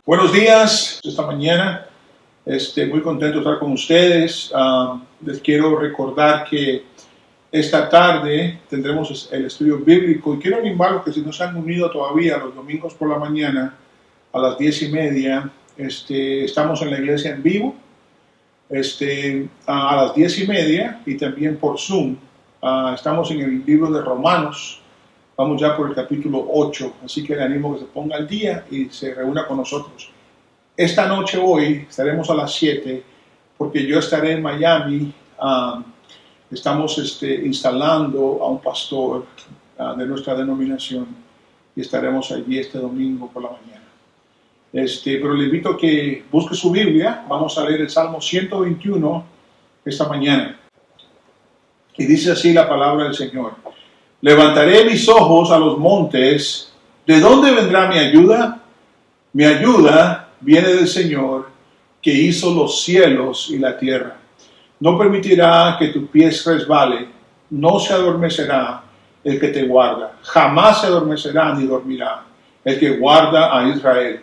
Buenos días, esta mañana muy contento de estar con ustedes. Les quiero recordar que esta tarde tendremos el estudio bíblico y quiero animarlos que si no se han unido todavía los domingos por la mañana a las 10:30, estamos en la iglesia en vivo a las 10:30 y también por Zoom. Estamos en el libro de Romanos. Vamos ya por el capítulo 8, así que le animo que se ponga al día y se reúna con nosotros. Esta noche, hoy, estaremos a las 7, porque yo estaré en Miami. Estamos instalando a un pastor de nuestra denominación y estaremos allí este domingo por la mañana. Pero le invito a que busque su Biblia. Vamos a leer el Salmo 121 esta mañana. Y dice así la palabra del Señor. Levantaré mis ojos a los montes. ¿De dónde vendrá mi ayuda? Mi ayuda viene del Señor, que hizo los cielos y la tierra. No permitirá que tu pie resbale, no se adormecerá el que te guarda. Jamás se adormecerá ni dormirá el que guarda a Israel.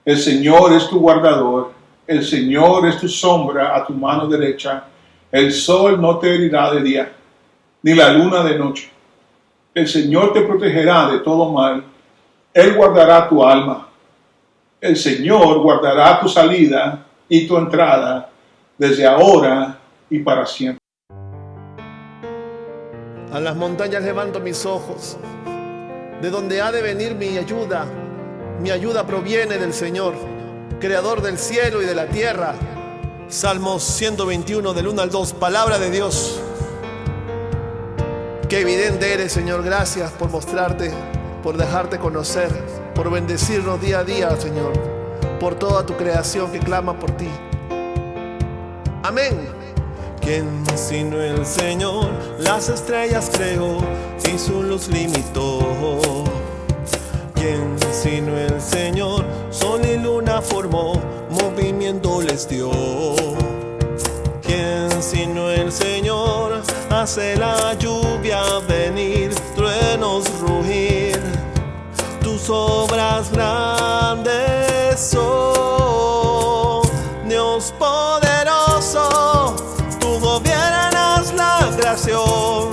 El Señor es tu guardador, el Señor es tu sombra a tu mano derecha. El sol no te herirá de día, ni la luna de noche. El Señor te protegerá de todo mal. Él guardará tu alma. El Señor guardará tu salida y tu entrada desde ahora y para siempre. A las montañas levanto mis ojos. De donde ha de venir mi ayuda. Mi ayuda proviene del Señor, creador del cielo y de la tierra. Salmos 121 del 1 al 2. Palabra de Dios. Qué evidente eres, Señor. Gracias por mostrarte, por dejarte conocer, por bendecirnos día a día, Señor, por toda tu creación que clama por ti. Amén. ¿Quién sino el Señor? Las estrellas creó y su luz limitó. ¿Quién sino el Señor? Sol y luna formó, movimiento les dio. ¿Quién sino el Señor? Hace la lluvia venir, truenos rugir. Tus obras grandes son, Dios poderoso. Tú gobiernas la creación,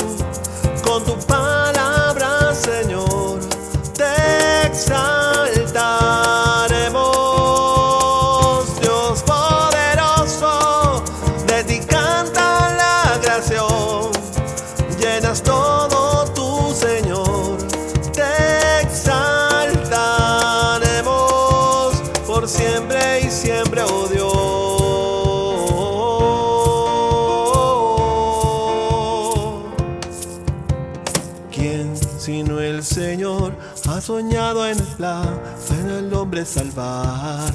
con tu palabra, Señor, te exaltaremos. Dios poderoso, de ti canta la creación, llenas todo tú, Señor, te exaltaremos por siempre y siempre, oh Dios. ¿Quién sino el Señor ha soñado en el hombre salvar?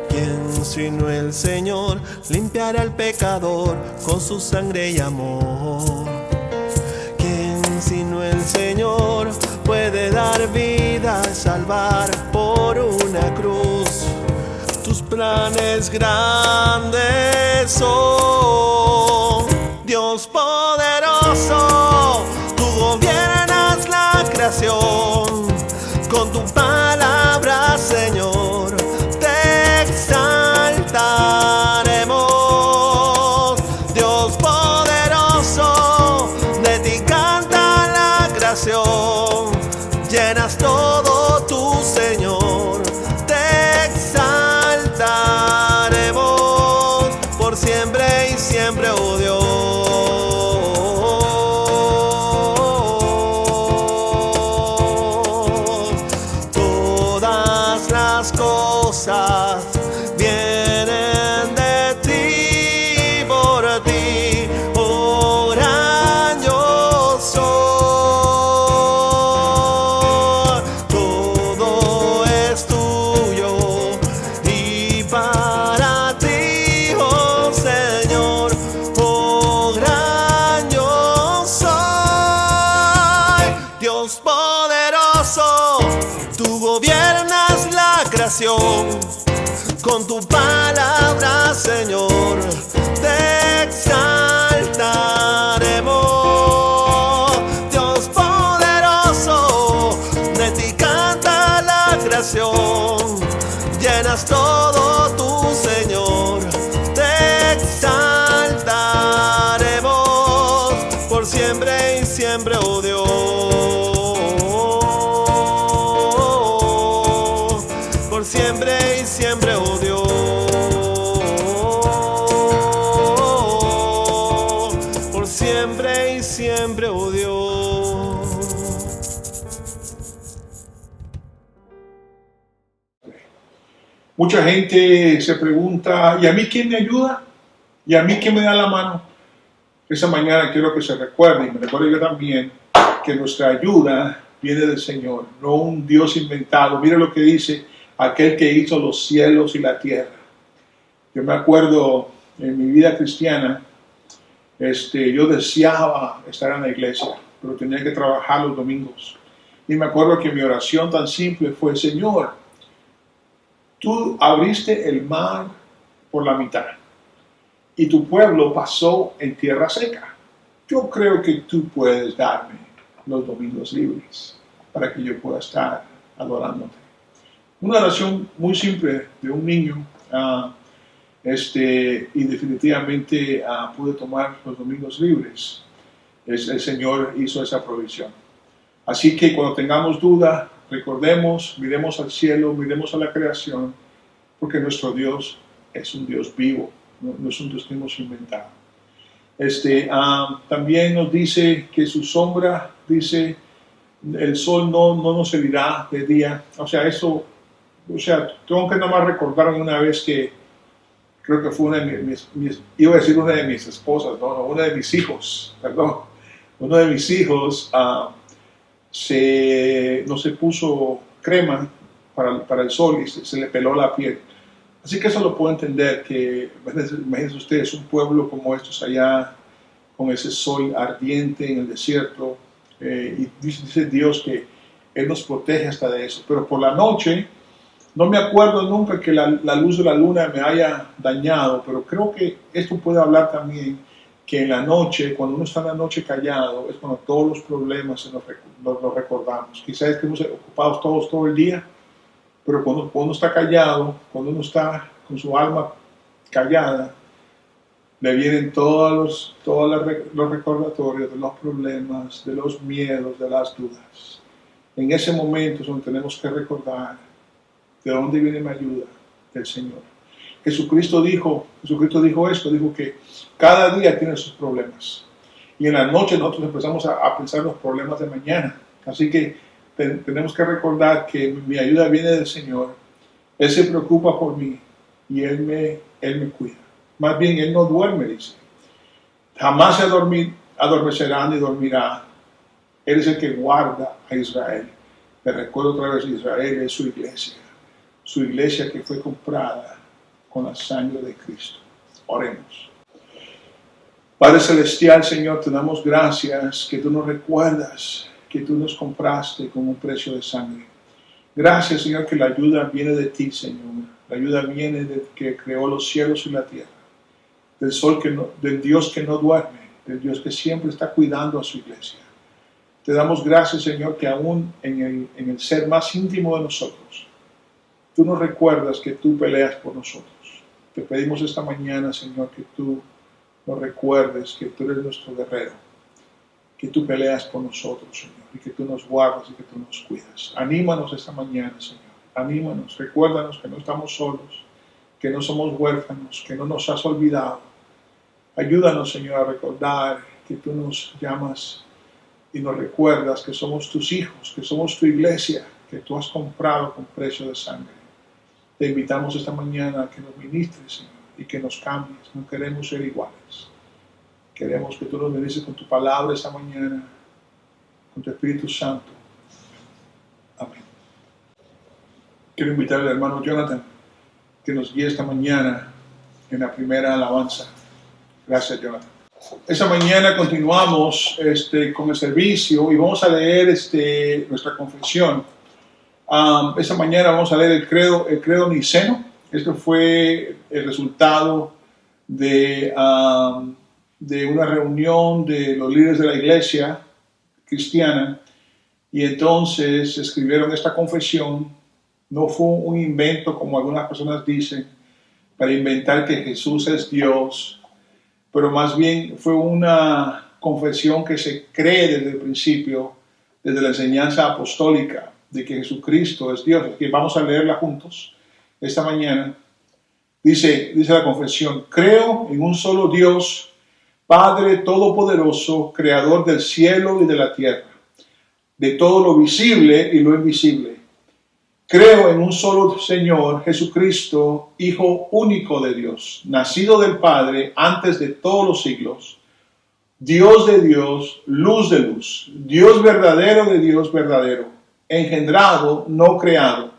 ¿Quién sino el Señor limpiará al pecador con su sangre y amor? ¿Quién sino el Señor puede dar vida, salvar por una cruz? Tus planes grandes son, Dios poderoso. Tú gobiernas la creación, con tu palabra, Señor, te exaltaremos. Dios poderoso, de ti canta la creación, llenas todo tú, Señor, te exaltaremos por siempre y siempre, oh Dios. Todas las cosas vienen de ti, por ti, oh gran yo soy. Todo es tuyo y para ti, oh Señor, oh gran yo soy. Dios poderoso, tú gobiernas la creación, con tu palabra, Señor, te exaltaremos. Dios poderoso, de ti canta la creación, llenas todo tú, Señor. Te exaltaremos por siempre y siempre, oh Dios. Por siempre y siempre, oh Dios. Por siempre y siempre, oh Dios. Mucha gente se pregunta, ¿y a mí quién me ayuda? ¿Y a mí quién me da la mano? Esa mañana quiero que se recuerde, y me recuerde yo también, que nuestra ayuda viene del Señor, no un Dios inventado. Mire lo que dice aquel que hizo los cielos y la tierra. Yo me acuerdo en mi vida cristiana, yo deseaba estar en la iglesia, pero tenía que trabajar los domingos. Y me acuerdo que mi oración tan simple fue, Señor, tú abriste el mar por la mitad y tu pueblo pasó en tierra seca. Yo creo que tú puedes darme los domingos libres para que yo pueda estar adorándote. Una oración muy simple de un niño, y definitivamente pude tomar los domingos libres. El Señor hizo esa provisión. Así que cuando tengamos duda, recordemos, miremos al cielo, miremos a la creación, porque nuestro Dios es un Dios vivo, no es un Dios que hemos inventado. También nos dice que su sombra, dice, el sol no nos herirá de día. Tengo que nomás recordarme una vez que, creo que fue una de iba a decir una de mis esposas, una de mis hijos, perdón. Uno de mis hijos no se puso crema para el sol y se le peló la piel. Así que eso lo puedo entender, que imagínense ustedes un pueblo como estos allá, con ese sol ardiente en el desierto, y dice Dios que Él nos protege hasta de eso. Pero por la noche, no me acuerdo nunca que la luz de la luna me haya dañado, pero creo que esto puede hablar también que en la noche, cuando uno está en la noche callado, es cuando todos los problemas los recordamos. Quizás estemos ocupados todos todo el día, pero cuando uno está callado, cuando uno está con su alma callada, le vienen todos los recordatorios de los problemas, de los miedos, de las dudas. En ese momento es donde tenemos que recordar de dónde viene mi ayuda, del Señor. Jesucristo dijo esto, dijo que cada día tiene sus problemas. Y en la noche nosotros empezamos a pensar los problemas de mañana. Así que tenemos que recordar que mi ayuda viene del Señor. Él se preocupa por mí y Él me cuida. Más bien, Él no duerme, dice. Jamás se adormecerá ni dormirá. Él es el que guarda a Israel. Le recuerdo otra vez, Israel es su iglesia que fue comprada con la sangre de Cristo. Oremos. Padre Celestial, Señor, te damos gracias que tú nos recuerdas que tú nos compraste con un precio de sangre. Gracias, Señor, que la ayuda viene de ti, Señor. La ayuda viene de que creó los cielos y la tierra. Del Dios que no duerme, del Dios que siempre está cuidando a su iglesia. Te damos gracias, Señor, que aún en el ser más íntimo de nosotros, tú nos recuerdas que tú peleas por nosotros. Te pedimos esta mañana, Señor, que tú nos recuerdes que tú eres nuestro guerrero, que tú peleas por nosotros, Señor, y que tú nos guardas y que tú nos cuidas. Anímanos esta mañana, Señor. Anímanos, recuérdanos que no estamos solos, que no somos huérfanos, que no nos has olvidado. Ayúdanos, Señor, a recordar que tú nos llamas y nos recuerdas que somos tus hijos, que somos tu iglesia, que tú has comprado con precio de sangre. Te invitamos esta mañana a que nos ministres, Señor, y que nos cambies. No queremos ser iguales. Queremos que tú nos bendices con tu palabra esta mañana, con tu Espíritu Santo. Amén. Quiero invitar al hermano Jonathan que nos guíe esta mañana en la primera alabanza. Gracias, Jonathan. Esta mañana continuamos con el servicio y vamos a leer nuestra confesión. Esta mañana vamos a leer el credo niceno. Esto fue el resultado de una reunión de los líderes de la iglesia cristiana, y entonces escribieron esta confesión No fue un invento como algunas personas dicen, para inventar que Jesús es Dios, pero más bien fue una confesión que se cree desde el principio, desde la enseñanza apostólica, de que Jesucristo es Dios. Así que vamos a leerla juntos esta mañana. Dice la confesión: creo en un solo Dios, Padre Todopoderoso, Creador del cielo y de la tierra, de todo lo visible y lo invisible. Creo en un solo Señor, Jesucristo, Hijo único de Dios, nacido del Padre antes de todos los siglos, Dios de Dios, luz de luz, Dios verdadero de Dios verdadero, engendrado, no creado,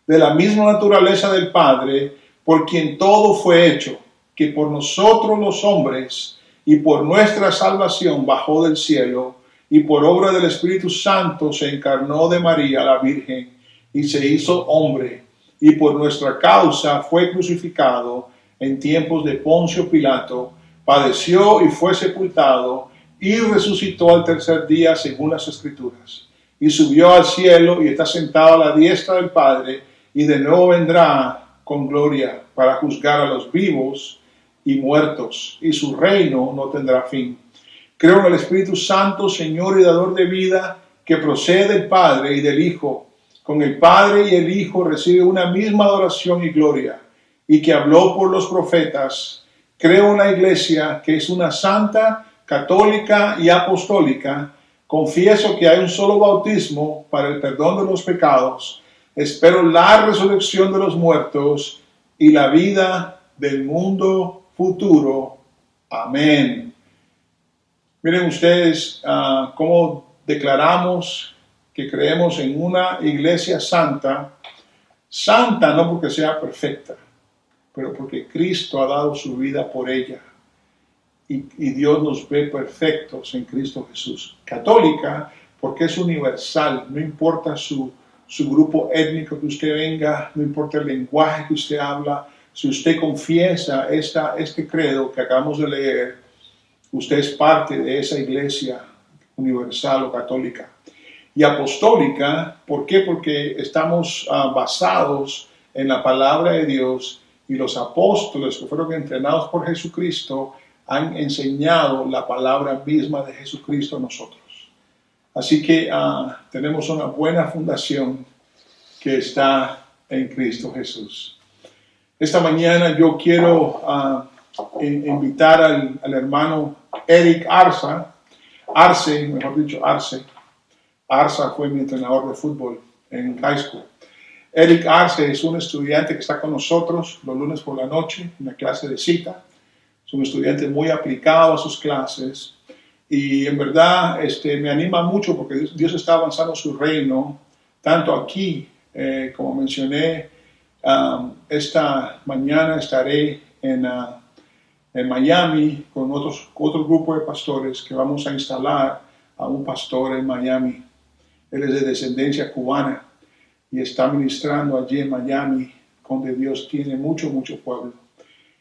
de la misma naturaleza del Padre, por quien todo fue hecho, que por nosotros los hombres y por nuestra salvación bajó del cielo, y por obra del Espíritu Santo se encarnó de María la Virgen, y se hizo hombre, y por nuestra causa fue crucificado en tiempos de Poncio Pilato, padeció y fue sepultado, y resucitó al tercer día según las Escrituras, y subió al cielo y está sentado a la diestra del Padre, y de nuevo vendrá con gloria para juzgar a los vivos y muertos, y su reino no tendrá fin. Creo en el Espíritu Santo, Señor y dador de vida, que procede del Padre y del Hijo. Con el Padre y el Hijo recibe una misma adoración y gloria, y que habló por los profetas. Creo en la Iglesia, que es una santa, católica y apostólica. Confieso que hay un solo bautismo para el perdón de los pecados. Espero la resurrección de los muertos y la vida del mundo futuro. Amén. Miren ustedes cómo declaramos que creemos en una iglesia santa, santa no porque sea perfecta, pero porque Cristo ha dado su vida por ella. Y Dios nos ve perfectos en Cristo Jesús. Católica porque es universal, no importa su grupo étnico que usted venga, no importa el lenguaje que usted habla, si usted confiesa este credo que acabamos de leer, usted es parte de esa iglesia universal o católica. Y apostólica, ¿por qué? Porque estamos basados en la palabra de Dios, y los apóstoles que fueron entrenados por Jesucristo han enseñado la palabra misma de Jesucristo a nosotros. Así que tenemos una buena fundación que está en Cristo Jesús. Esta mañana yo quiero invitar al hermano Eric Arce. Arza fue mi entrenador de fútbol en high school. Eric Arce es un estudiante que está con nosotros los lunes por la noche en la clase de cita. Es un estudiante muy aplicado a sus clases y en verdad me anima mucho porque Dios está avanzando su reino, tanto aquí, como mencioné, esta mañana estaré en Miami con otro grupo de pastores que vamos a instalar a un pastor en Miami. Él es de descendencia cubana y está ministrando allí en Miami, donde Dios tiene mucho pueblo.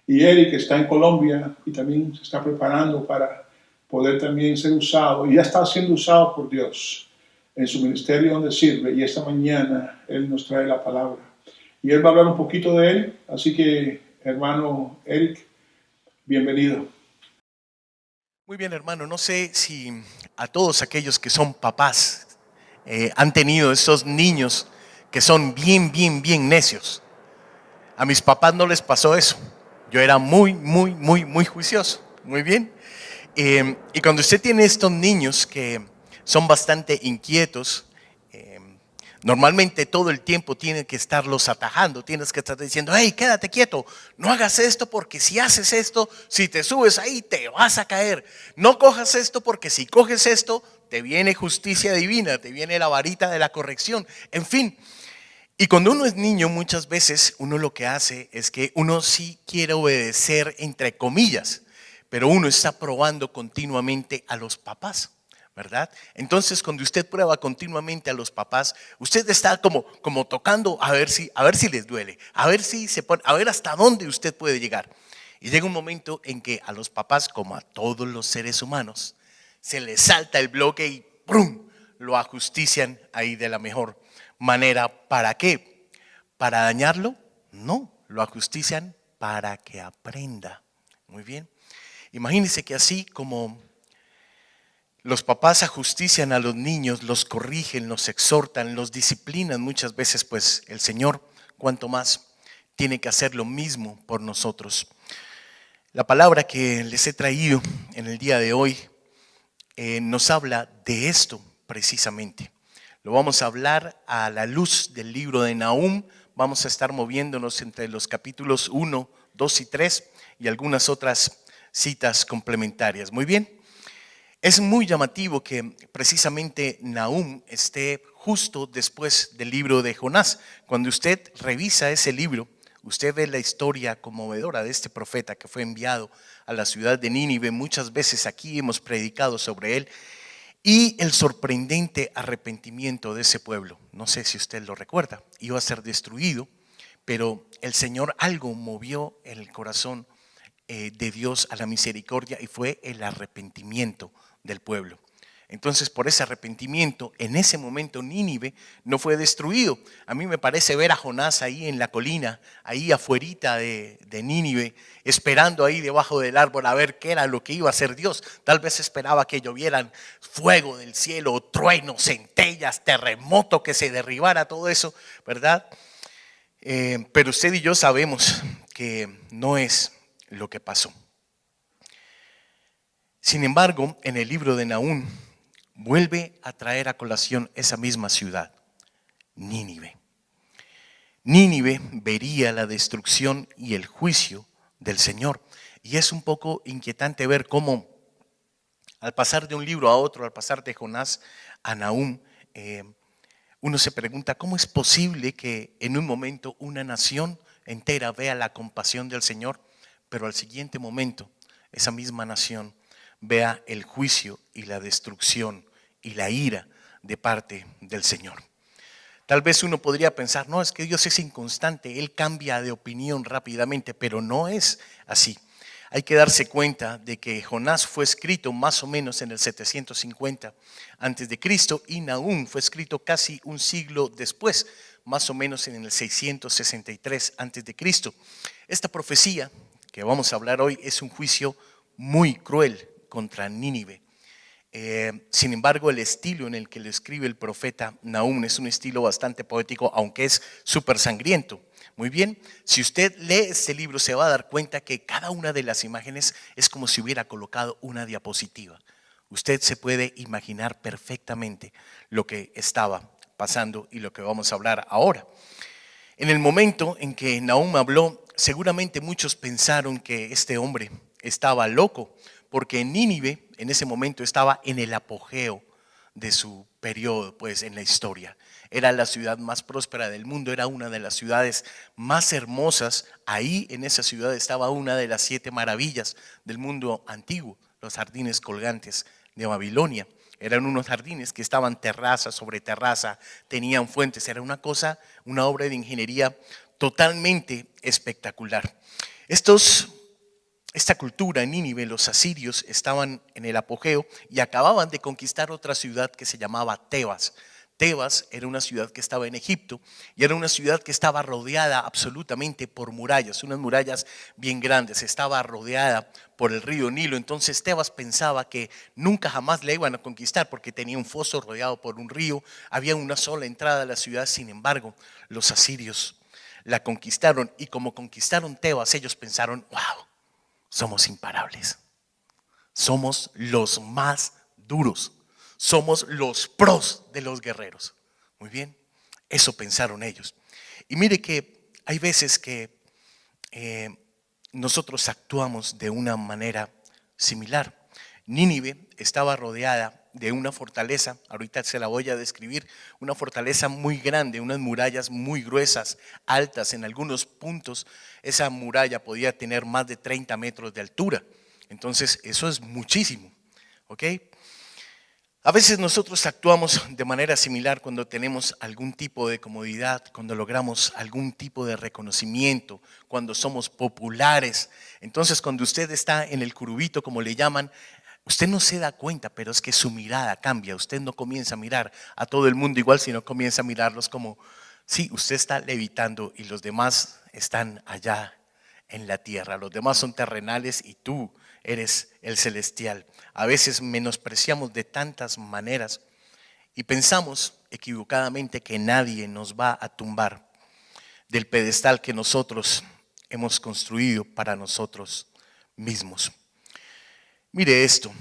Y Eric está en Colombia y también se está preparando para poder también ser usado, y ya está siendo usado por Dios en su ministerio donde sirve, y esta mañana Él nos trae la palabra. Y Él va a hablar un poquito de Él, así que, hermano Eric, bienvenido. Muy bien, hermano, no sé si a todos aquellos que son papás han tenido esos niños que son bien necios. A mis papás no les pasó eso. Yo era muy juicioso. Muy bien. Y cuando usted tiene estos niños que son bastante inquietos, normalmente todo el tiempo tiene que estarlos atajando. Tienes que estar diciendo: hey, quédate quieto, no hagas esto porque si haces esto, si te subes ahí te vas a caer. No cojas esto porque si coges esto te viene justicia divina, te viene la varita de la corrección. En fin, y cuando uno es niño muchas veces uno lo que hace es que uno sí quiere obedecer entre comillas, pero uno está probando continuamente a los papás, ¿verdad? Entonces, cuando usted prueba continuamente a los papás, usted está como tocando a ver si les duele, a ver si se pone, a ver hasta dónde usted puede llegar. Y llega un momento en que a los papás, como a todos los seres humanos, se les salta el bloque y ¡prum!, lo ajustician ahí de la mejor manera. ¿Para qué? ¿Para dañarlo? No, lo ajustician para que aprenda. Muy bien. Imagínense que así como los papás ajustician a los niños, los corrigen, los exhortan, los disciplinan muchas veces, pues el Señor, cuanto más, tiene que hacer lo mismo por nosotros. La palabra que les he traído en el día de hoy nos habla de esto precisamente. Lo vamos a hablar a la luz del libro de Nahum. Vamos a estar moviéndonos entre los capítulos 1, 2 y 3 y algunas otras citas complementarias. Muy bien. Es muy llamativo que precisamente Nahum esté justo después del libro de Jonás. Cuando usted revisa ese libro, usted ve la historia conmovedora de este profeta que fue enviado a la ciudad de Nínive. Muchas veces aquí hemos predicado sobre él y el sorprendente arrepentimiento de ese pueblo. No sé si usted lo recuerda, iba a ser destruido, pero el Señor algo movió en el corazón de Dios a la misericordia y fue el arrepentimiento del pueblo. Entonces, por ese arrepentimiento, en ese momento Nínive no fue destruido. A mí me parece ver a Jonás ahí en la colina, ahí afuerita de Nínive, esperando ahí debajo del árbol a ver qué era lo que iba a hacer Dios. Tal vez esperaba que llovieran fuego del cielo, truenos, centellas, terremoto, que se derribara todo eso, ¿verdad? Pero usted y yo sabemos que no es lo que pasó. Sin embargo, en el libro de Nahum vuelve a traer a colación esa misma ciudad, Nínive. Nínive vería la destrucción y el juicio del Señor. Y es un poco inquietante ver cómo al pasar de un libro a otro, al pasar de Jonás a Nahum, uno se pregunta cómo es posible que en un momento una nación entera vea la compasión del Señor, pero al siguiente momento esa misma nación vea el juicio y la destrucción y la ira de parte del Señor. Tal vez uno podría pensar, no, es que Dios es inconstante, Él cambia de opinión rápidamente, pero no es así. Hay que darse cuenta de que Jonás fue escrito más o menos en el 750 antes de Cristo y Nahum fue escrito casi un siglo después, más o menos en el 663 antes de Cristo. Esta profecía que vamos a hablar hoy es un juicio muy cruel contra Nínive. Sin embargo, el estilo en el que lo escribe el profeta Nahum es un estilo bastante poético, aunque es súper sangriento. Muy bien, si usted lee este libro se va a dar cuenta que cada una de las imágenes es como si hubiera colocado una diapositiva. Usted se puede imaginar perfectamente lo que estaba pasando y lo que vamos a hablar ahora. En el momento en que Nahum habló, seguramente muchos pensaron que este hombre estaba loco, porque Nínive en ese momento estaba en el apogeo de su periodo, pues en la historia. Era la ciudad más próspera del mundo, era una de las ciudades más hermosas. Ahí en esa ciudad estaba una de las 7 maravillas del mundo antiguo, los jardines colgantes de Babilonia. Eran unos jardines que estaban terraza sobre terraza, tenían fuentes, era una cosa, una obra de ingeniería totalmente espectacular. Esta cultura en Nínive, los asirios estaban en el apogeo y acababan de conquistar otra ciudad que se llamaba Tebas. Tebas era una ciudad que estaba en Egipto y era una ciudad que estaba rodeada absolutamente por murallas, unas murallas bien grandes, estaba rodeada por el río Nilo. Entonces Tebas pensaba que nunca jamás la iban a conquistar porque tenía un foso rodeado por un río, había una sola entrada a la ciudad. Sin embargo, los asirios la conquistaron y como conquistaron Tebas, ellos pensaron, wow, somos imparables, somos los más duros, somos los pros de los guerreros. Muy bien, eso pensaron ellos. Y mire que hay veces que nosotros actuamos de una manera similar. Nínive estaba rodeada de una fortaleza, ahorita se la voy a describir, una fortaleza muy grande, unas murallas muy gruesas, altas. En algunos puntos esa muralla podía tener más de 30 metros de altura. Entonces eso es muchísimo, ¿ok? A veces nosotros actuamos de manera similar cuando tenemos algún tipo de comodidad, cuando logramos algún tipo de reconocimiento, cuando somos populares. Entonces cuando usted está en el curubito, como le llaman, usted no se da cuenta, pero es que su mirada cambia. Usted no comienza a mirar a todo el mundo igual, sino comienza a mirarlos como Sí, usted está levitando y los demás están allá en la tierra. Los demás son terrenales y tú eres el celestial. A veces menospreciamos de tantas maneras y pensamos equivocadamente que nadie nos va a tumbar del pedestal que nosotros hemos construido para nosotros mismos. Mire esto,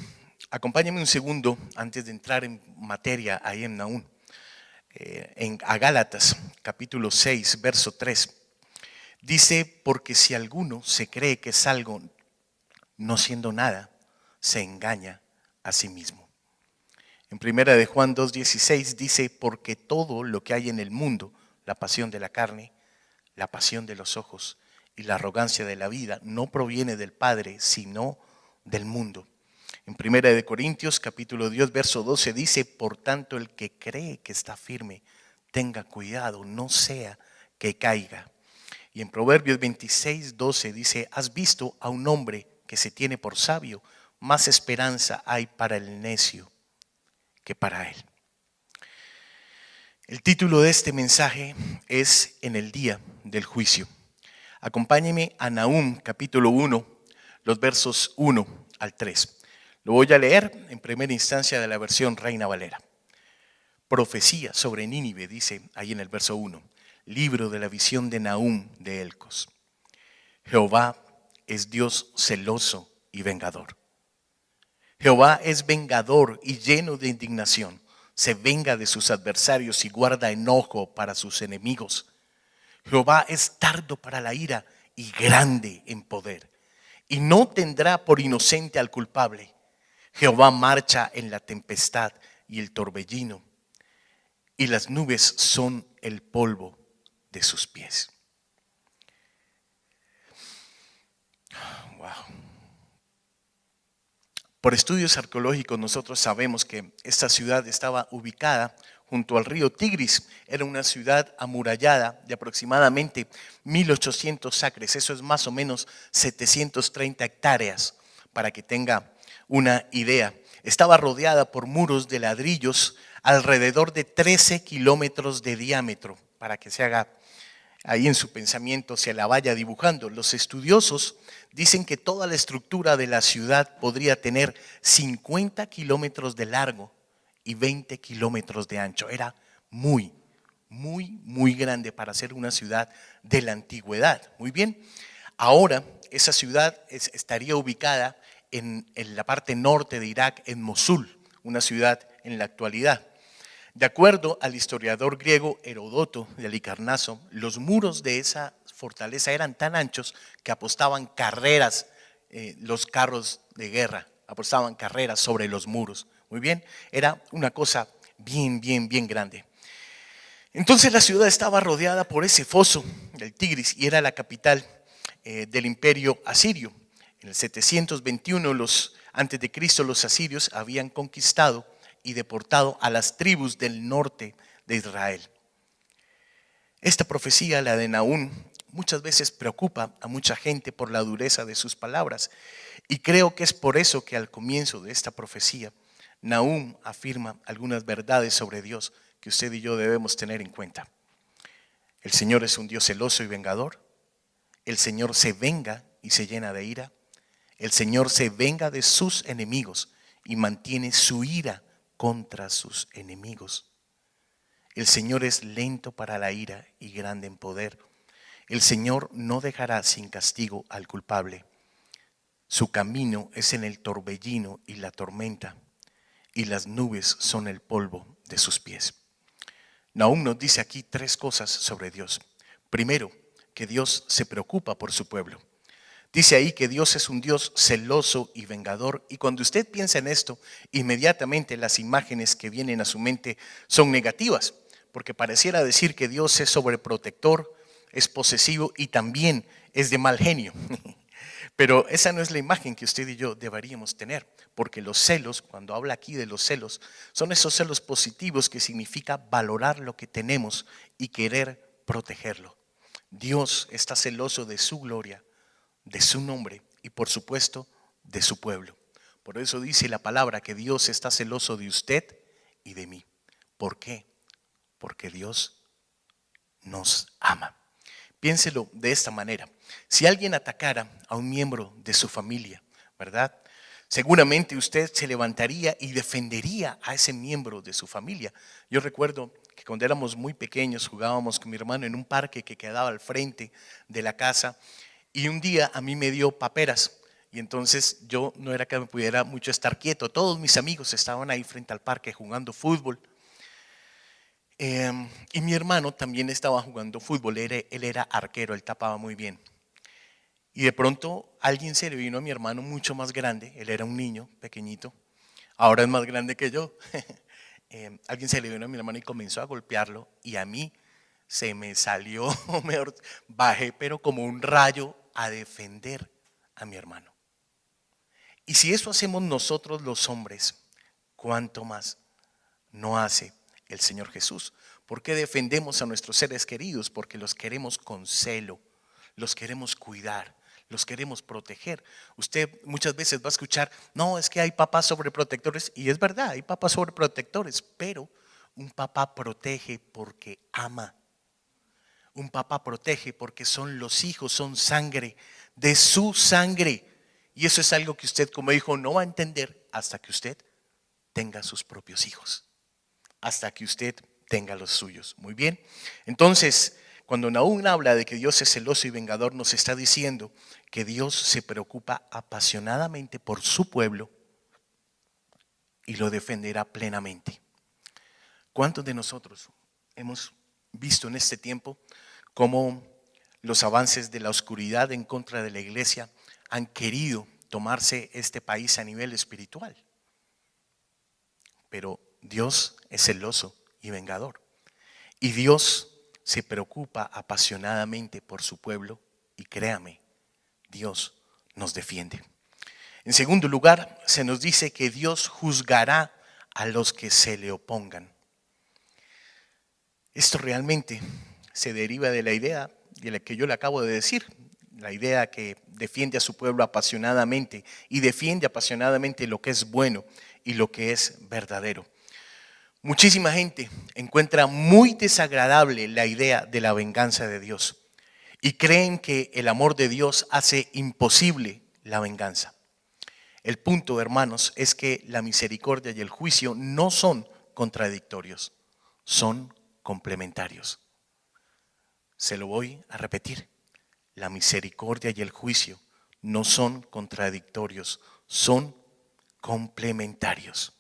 acompáñame un segundo antes de entrar en materia ahí en Nahum. A Gálatas capítulo 6, verso 3, dice: porque si alguno se cree que es algo no siendo nada, se engaña a sí mismo. En primera de Juan 2:16 dice: porque todo lo que hay en el mundo, la pasión de la carne, la pasión de los ojos y la arrogancia de la vida, no proviene del Padre, sino del mundo. En primera de Corintios capítulo 10 verso 12 dice: por tanto el que cree que está firme, tenga cuidado, no sea que caiga. Y en Proverbios 26, 12 dice: has visto a un hombre que se tiene por sabio, más esperanza hay para el necio que para él. El título de este mensaje es En el día del juicio. Acompáñeme a Nahum capítulo 1, los versos 1 al 3. Lo voy a leer en primera instancia de la versión Reina Valera. Profecía sobre Nínive, dice ahí en el verso 1. Libro de la visión de Nahum de Elcos. Jehová es Dios celoso y vengador. Jehová es vengador y lleno de indignación. Se venga de sus adversarios y guarda enojo para sus enemigos. Jehová es tardo para la ira y grande en poder, y no tendrá por inocente al culpable. Jehová marcha en la tempestad y el torbellino, y las nubes son el polvo de sus pies. Wow. Por estudios arqueológicos nosotros sabemos que esta ciudad estaba ubicada junto al río Tigris. Era una ciudad amurallada de aproximadamente 1800 acres. Eso es más o menos 730 hectáreas, para que tenga una idea. Estaba rodeada por muros de ladrillos alrededor de 13 kilómetros de diámetro, para que se haga ahí en su pensamiento, se la vaya dibujando. Los estudiosos dicen que toda la estructura de la ciudad podría tener 50 kilómetros de largo y 20 kilómetros de ancho. Era muy grande para ser una ciudad de la antigüedad. Muy bien, ahora esa ciudad estaría ubicada en la parte norte de Irak, en Mosul, una ciudad en la actualidad. De acuerdo al historiador griego Heródoto de Halicarnaso, los muros de esa fortaleza eran tan anchos que apostaban carreras, los carros de guerra, apostaban carreras sobre los muros. Muy bien, era una cosa bien grande. Entonces la ciudad estaba rodeada por ese foso del Tigris y era la capital del imperio asirio. En el 721 antes de Cristo, los asirios habían conquistado y deportado a las tribus del norte de Israel. Esta profecía, la de Nahum, muchas veces preocupa a mucha gente por la dureza de sus palabras, y creo que es por eso que al comienzo de esta profecía Nahum afirma algunas verdades sobre Dios que usted y yo debemos tener en cuenta. El Señor es un Dios celoso y vengador. El Señor se venga y se llena de ira. El Señor se venga de sus enemigos y mantiene su ira contra sus enemigos. El Señor es lento para la ira y grande en poder. El Señor no dejará sin castigo al culpable. Su camino es en el torbellino y la tormenta, y las nubes son el polvo de sus pies. Nahum nos dice aquí tres cosas sobre Dios. Primero, que Dios se preocupa por su pueblo. Dice ahí que Dios es un Dios celoso y vengador, y cuando usted piensa en esto, inmediatamente las imágenes que vienen a su mente son negativas, porque pareciera decir que Dios es sobreprotector, es posesivo y también es de mal genio. Pero esa no es la imagen que usted y yo deberíamos tener, porque los celos, cuando habla aquí de los celos, son esos celos positivos que significa valorar lo que tenemos y querer protegerlo. Dios está celoso de su gloria, de su nombre y por supuesto de su pueblo. Por eso dice la palabra que Dios está celoso de usted y de mí. ¿Por qué? Porque Dios nos ama. Piénselo de esta manera. Si alguien atacara a un miembro de su familia, ¿verdad? Seguramente usted se levantaría y defendería a ese miembro de su familia. Yo recuerdo que cuando éramos muy pequeños jugábamos con mi hermano en un parque que quedaba al frente de la casa y un día a mí me dio paperas y entonces yo no era que me pudiera mucho estar quieto. Todos mis amigos estaban ahí frente al parque jugando fútbol. Y mi hermano también estaba jugando fútbol, él era arquero, él tapaba muy bien. Y de pronto alguien se le vino a mi hermano mucho más grande, él era un niño pequeñito, ahora es más grande que yo. Alguien se le vino a mi hermano y comenzó a golpearlo y a mí se me salió, mejor, bajé pero como un rayo a defender a mi hermano. Y si eso hacemos nosotros los hombres, ¿cuánto más no hace el Señor Jesús? ¿Por qué defendemos a nuestros seres queridos? Porque los queremos con celo, los queremos cuidar, los queremos proteger. Usted muchas veces va a escuchar, no, es que hay papás sobreprotectores, y es verdad, hay papás sobreprotectores, pero un papá protege porque ama. Un papá protege porque son los hijos, son sangre, de su sangre. Y eso es algo que usted como hijo no va a entender hasta que usted tenga sus propios hijos. Hasta que usted tenga los suyos. Muy bien. Entonces, cuando Nahum habla de que Dios es celoso y vengador, nos está diciendo que Dios se preocupa apasionadamente por su pueblo y lo defenderá plenamente. ¿Cuántos de nosotros hemos visto en este tiempo cómo los avances de la oscuridad en contra de la iglesia han querido tomarse este país a nivel espiritual? Pero Dios es celoso y vengador. Y Dios se preocupa apasionadamente por su pueblo y créame, Dios nos defiende. En segundo lugar, se nos dice que Dios juzgará a los que se le opongan. Esto realmente se deriva de la idea de la que yo le acabo de decir, la idea que defiende a su pueblo apasionadamente y defiende apasionadamente lo que es bueno y lo que es verdadero. Muchísima gente encuentra muy desagradable la idea de la venganza de Dios y creen que el amor de Dios hace imposible la venganza. El punto, hermanos, es que la misericordia y el juicio no son contradictorios, son complementarios. Se lo voy a repetir. La misericordia y el juicio no son contradictorios, son complementarios.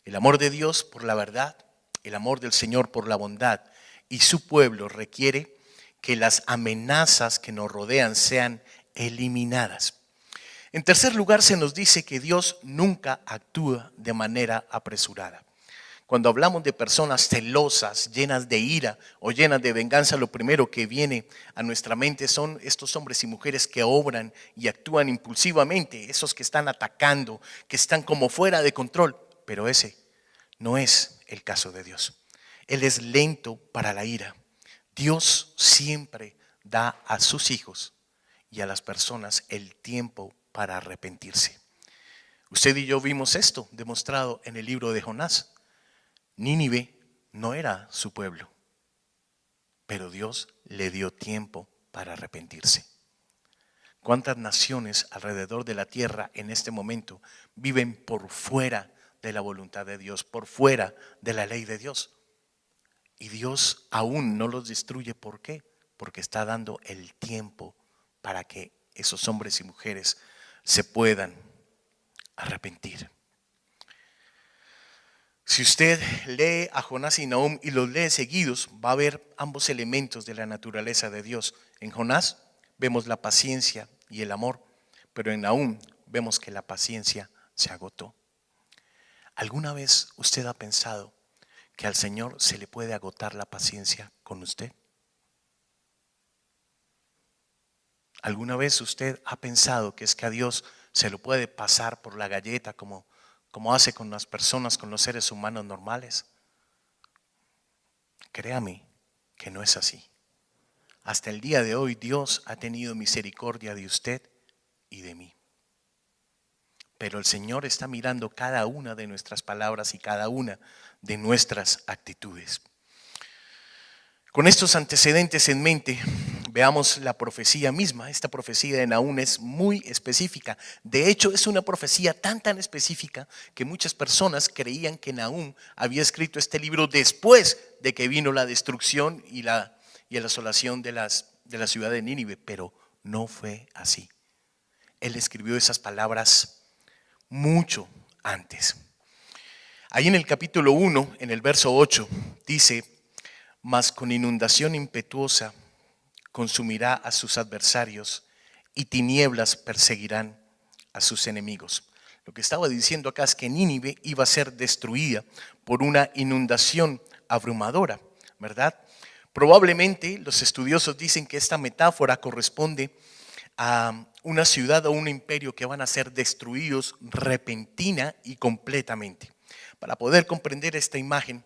El amor de Dios por la verdad, el amor del Señor por la bondad y su pueblo requiere que las amenazas que nos rodean sean eliminadas. En tercer lugar, se nos dice que Dios nunca actúa de manera apresurada. Cuando hablamos de personas celosas, llenas de ira o llenas de venganza, lo primero que viene a nuestra mente son estos hombres y mujeres que obran y actúan impulsivamente, esos que están atacando, que están como fuera de control. Pero ese no es el caso de Dios. Él es lento para la ira. Dios siempre da a sus hijos y a las personas el tiempo para arrepentirse. Usted y yo vimos esto demostrado en el libro de Jonás. Nínive no era su pueblo, pero Dios le dio tiempo para arrepentirse. ¿Cuántas naciones alrededor de la tierra en este momento viven por fuera de la voluntad de Dios, por fuera de la ley de Dios? Y Dios aún no los destruye. ¿Por qué? Porque está dando el tiempo para que esos hombres y mujeres se puedan arrepentir. Si usted lee a Jonás y Nahum y los lee seguidos, va a ver ambos elementos de la naturaleza de Dios. En Jonás vemos la paciencia y el amor, pero en Nahum vemos que la paciencia se agotó. ¿Alguna vez usted ha pensado que al Señor se le puede agotar la paciencia con usted? ¿Alguna vez usted ha pensado que es que a Dios se lo puede pasar por la galleta como hace con las personas, con los seres humanos normales? Créame que no es así. Hasta el día de hoy Dios ha tenido misericordia de usted y de mí. Pero el Señor está mirando cada una de nuestras palabras y cada una de nuestras actitudes. Con estos antecedentes en mente, veamos la profecía misma. Esta profecía de Nahum es muy específica. De hecho, es una profecía tan específica que muchas personas creían que Nahum había escrito este libro después de que vino la destrucción y la asolación de la ciudad de Nínive, pero no fue así. Él escribió esas palabras mucho antes. Ahí en el capítulo 1, en el verso 8, dice: mas con inundación impetuosa consumirá a sus adversarios y tinieblas perseguirán a sus enemigos. Lo que estaba diciendo acá es que Nínive iba a ser destruida por una inundación abrumadora, ¿verdad? Probablemente los estudiosos dicen que esta metáfora corresponde a una ciudad o un imperio que van a ser destruidos repentina y completamente. Para poder comprender esta imagen,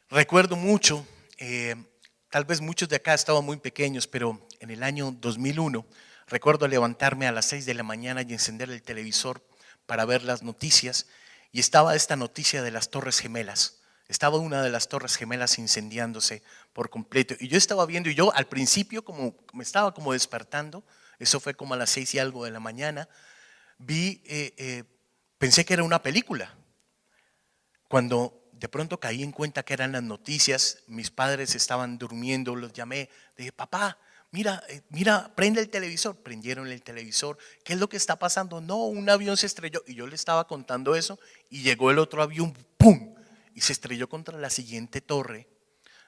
recuerdo mucho, tal vez muchos de acá estaban muy pequeños, pero en el año 2001 recuerdo levantarme a las 6 de la mañana y encender el televisor para ver las noticias, y estaba esta noticia de las Torres Gemelas. Estaba una de las Torres Gemelas incendiándose por completo, y yo estaba viendo, y yo al principio como me estaba como despertando, eso fue como a las 6 y algo de la mañana, pensé que era una película. Cuando de pronto caí en cuenta que eran las noticias, mis padres estaban durmiendo, los llamé, dije: papá, mira, prende el televisor. Prendieron el televisor. ¿Qué es lo que está pasando? No, un avión se estrelló. Y yo le estaba contando eso, y llegó el otro avión, ¡pum!, y se estrelló contra la siguiente torre,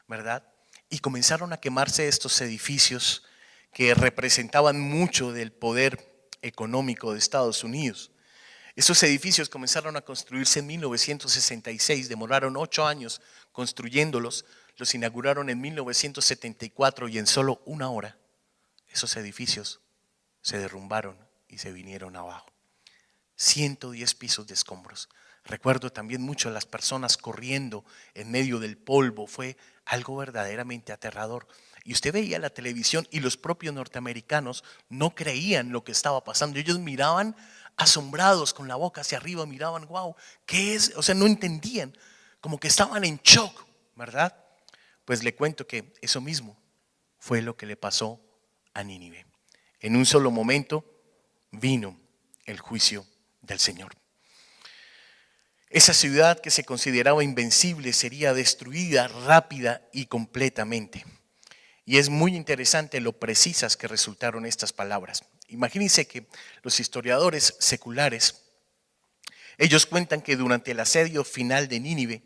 ¿verdad? Y comenzaron a quemarse estos edificios que representaban mucho del poder económico de Estados Unidos. Esos edificios comenzaron a construirse en 1966, demoraron 8 años construyéndolos, los inauguraron en 1974 y en solo una hora esos edificios se derrumbaron y se vinieron abajo. 110 pisos de escombros. Recuerdo también mucho a las personas corriendo en medio del polvo, fue algo verdaderamente aterrador. Y usted veía la televisión y los propios norteamericanos no creían lo que estaba pasando. Ellos miraban asombrados con la boca hacia arriba, miraban, wow, ¿qué es? O sea, no entendían, como que estaban en shock, ¿verdad? Pues le cuento que eso mismo fue lo que le pasó a Nínive. En un solo momento vino el juicio del Señor. Esa ciudad que se consideraba invencible sería destruida rápida y completamente. Y es muy interesante lo precisas que resultaron estas palabras. Imagínense que los historiadores seculares, ellos cuentan que durante el asedio final de Nínive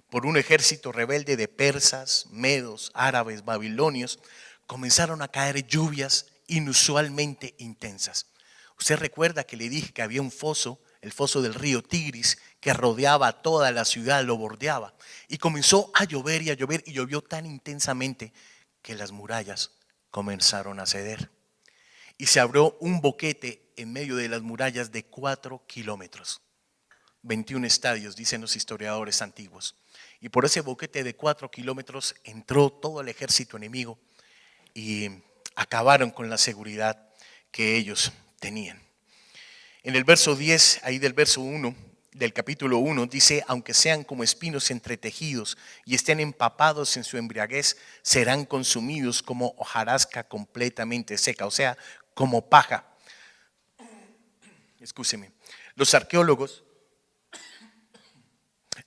por un ejército rebelde de persas, medos, árabes, babilonios, comenzaron a caer lluvias inusualmente intensas. Usted recuerda que le dije que había un foso, el foso del río Tigris, que rodeaba toda la ciudad, lo bordeaba, y comenzó a llover y llovió tan intensamente que las murallas comenzaron a ceder. Y se abrió un boquete en medio de las murallas de 4 kilómetros. 21 estadios, dicen los historiadores antiguos. Y por ese boquete de 4 kilómetros entró todo el ejército enemigo y acabaron con la seguridad que ellos tenían. En el verso 10, ahí del verso 1, del capítulo 1, dice: aunque sean como espinos entretejidos y estén empapados en su embriaguez, serán consumidos como hojarasca completamente seca, o sea, como paja. Escúcheme. Los arqueólogos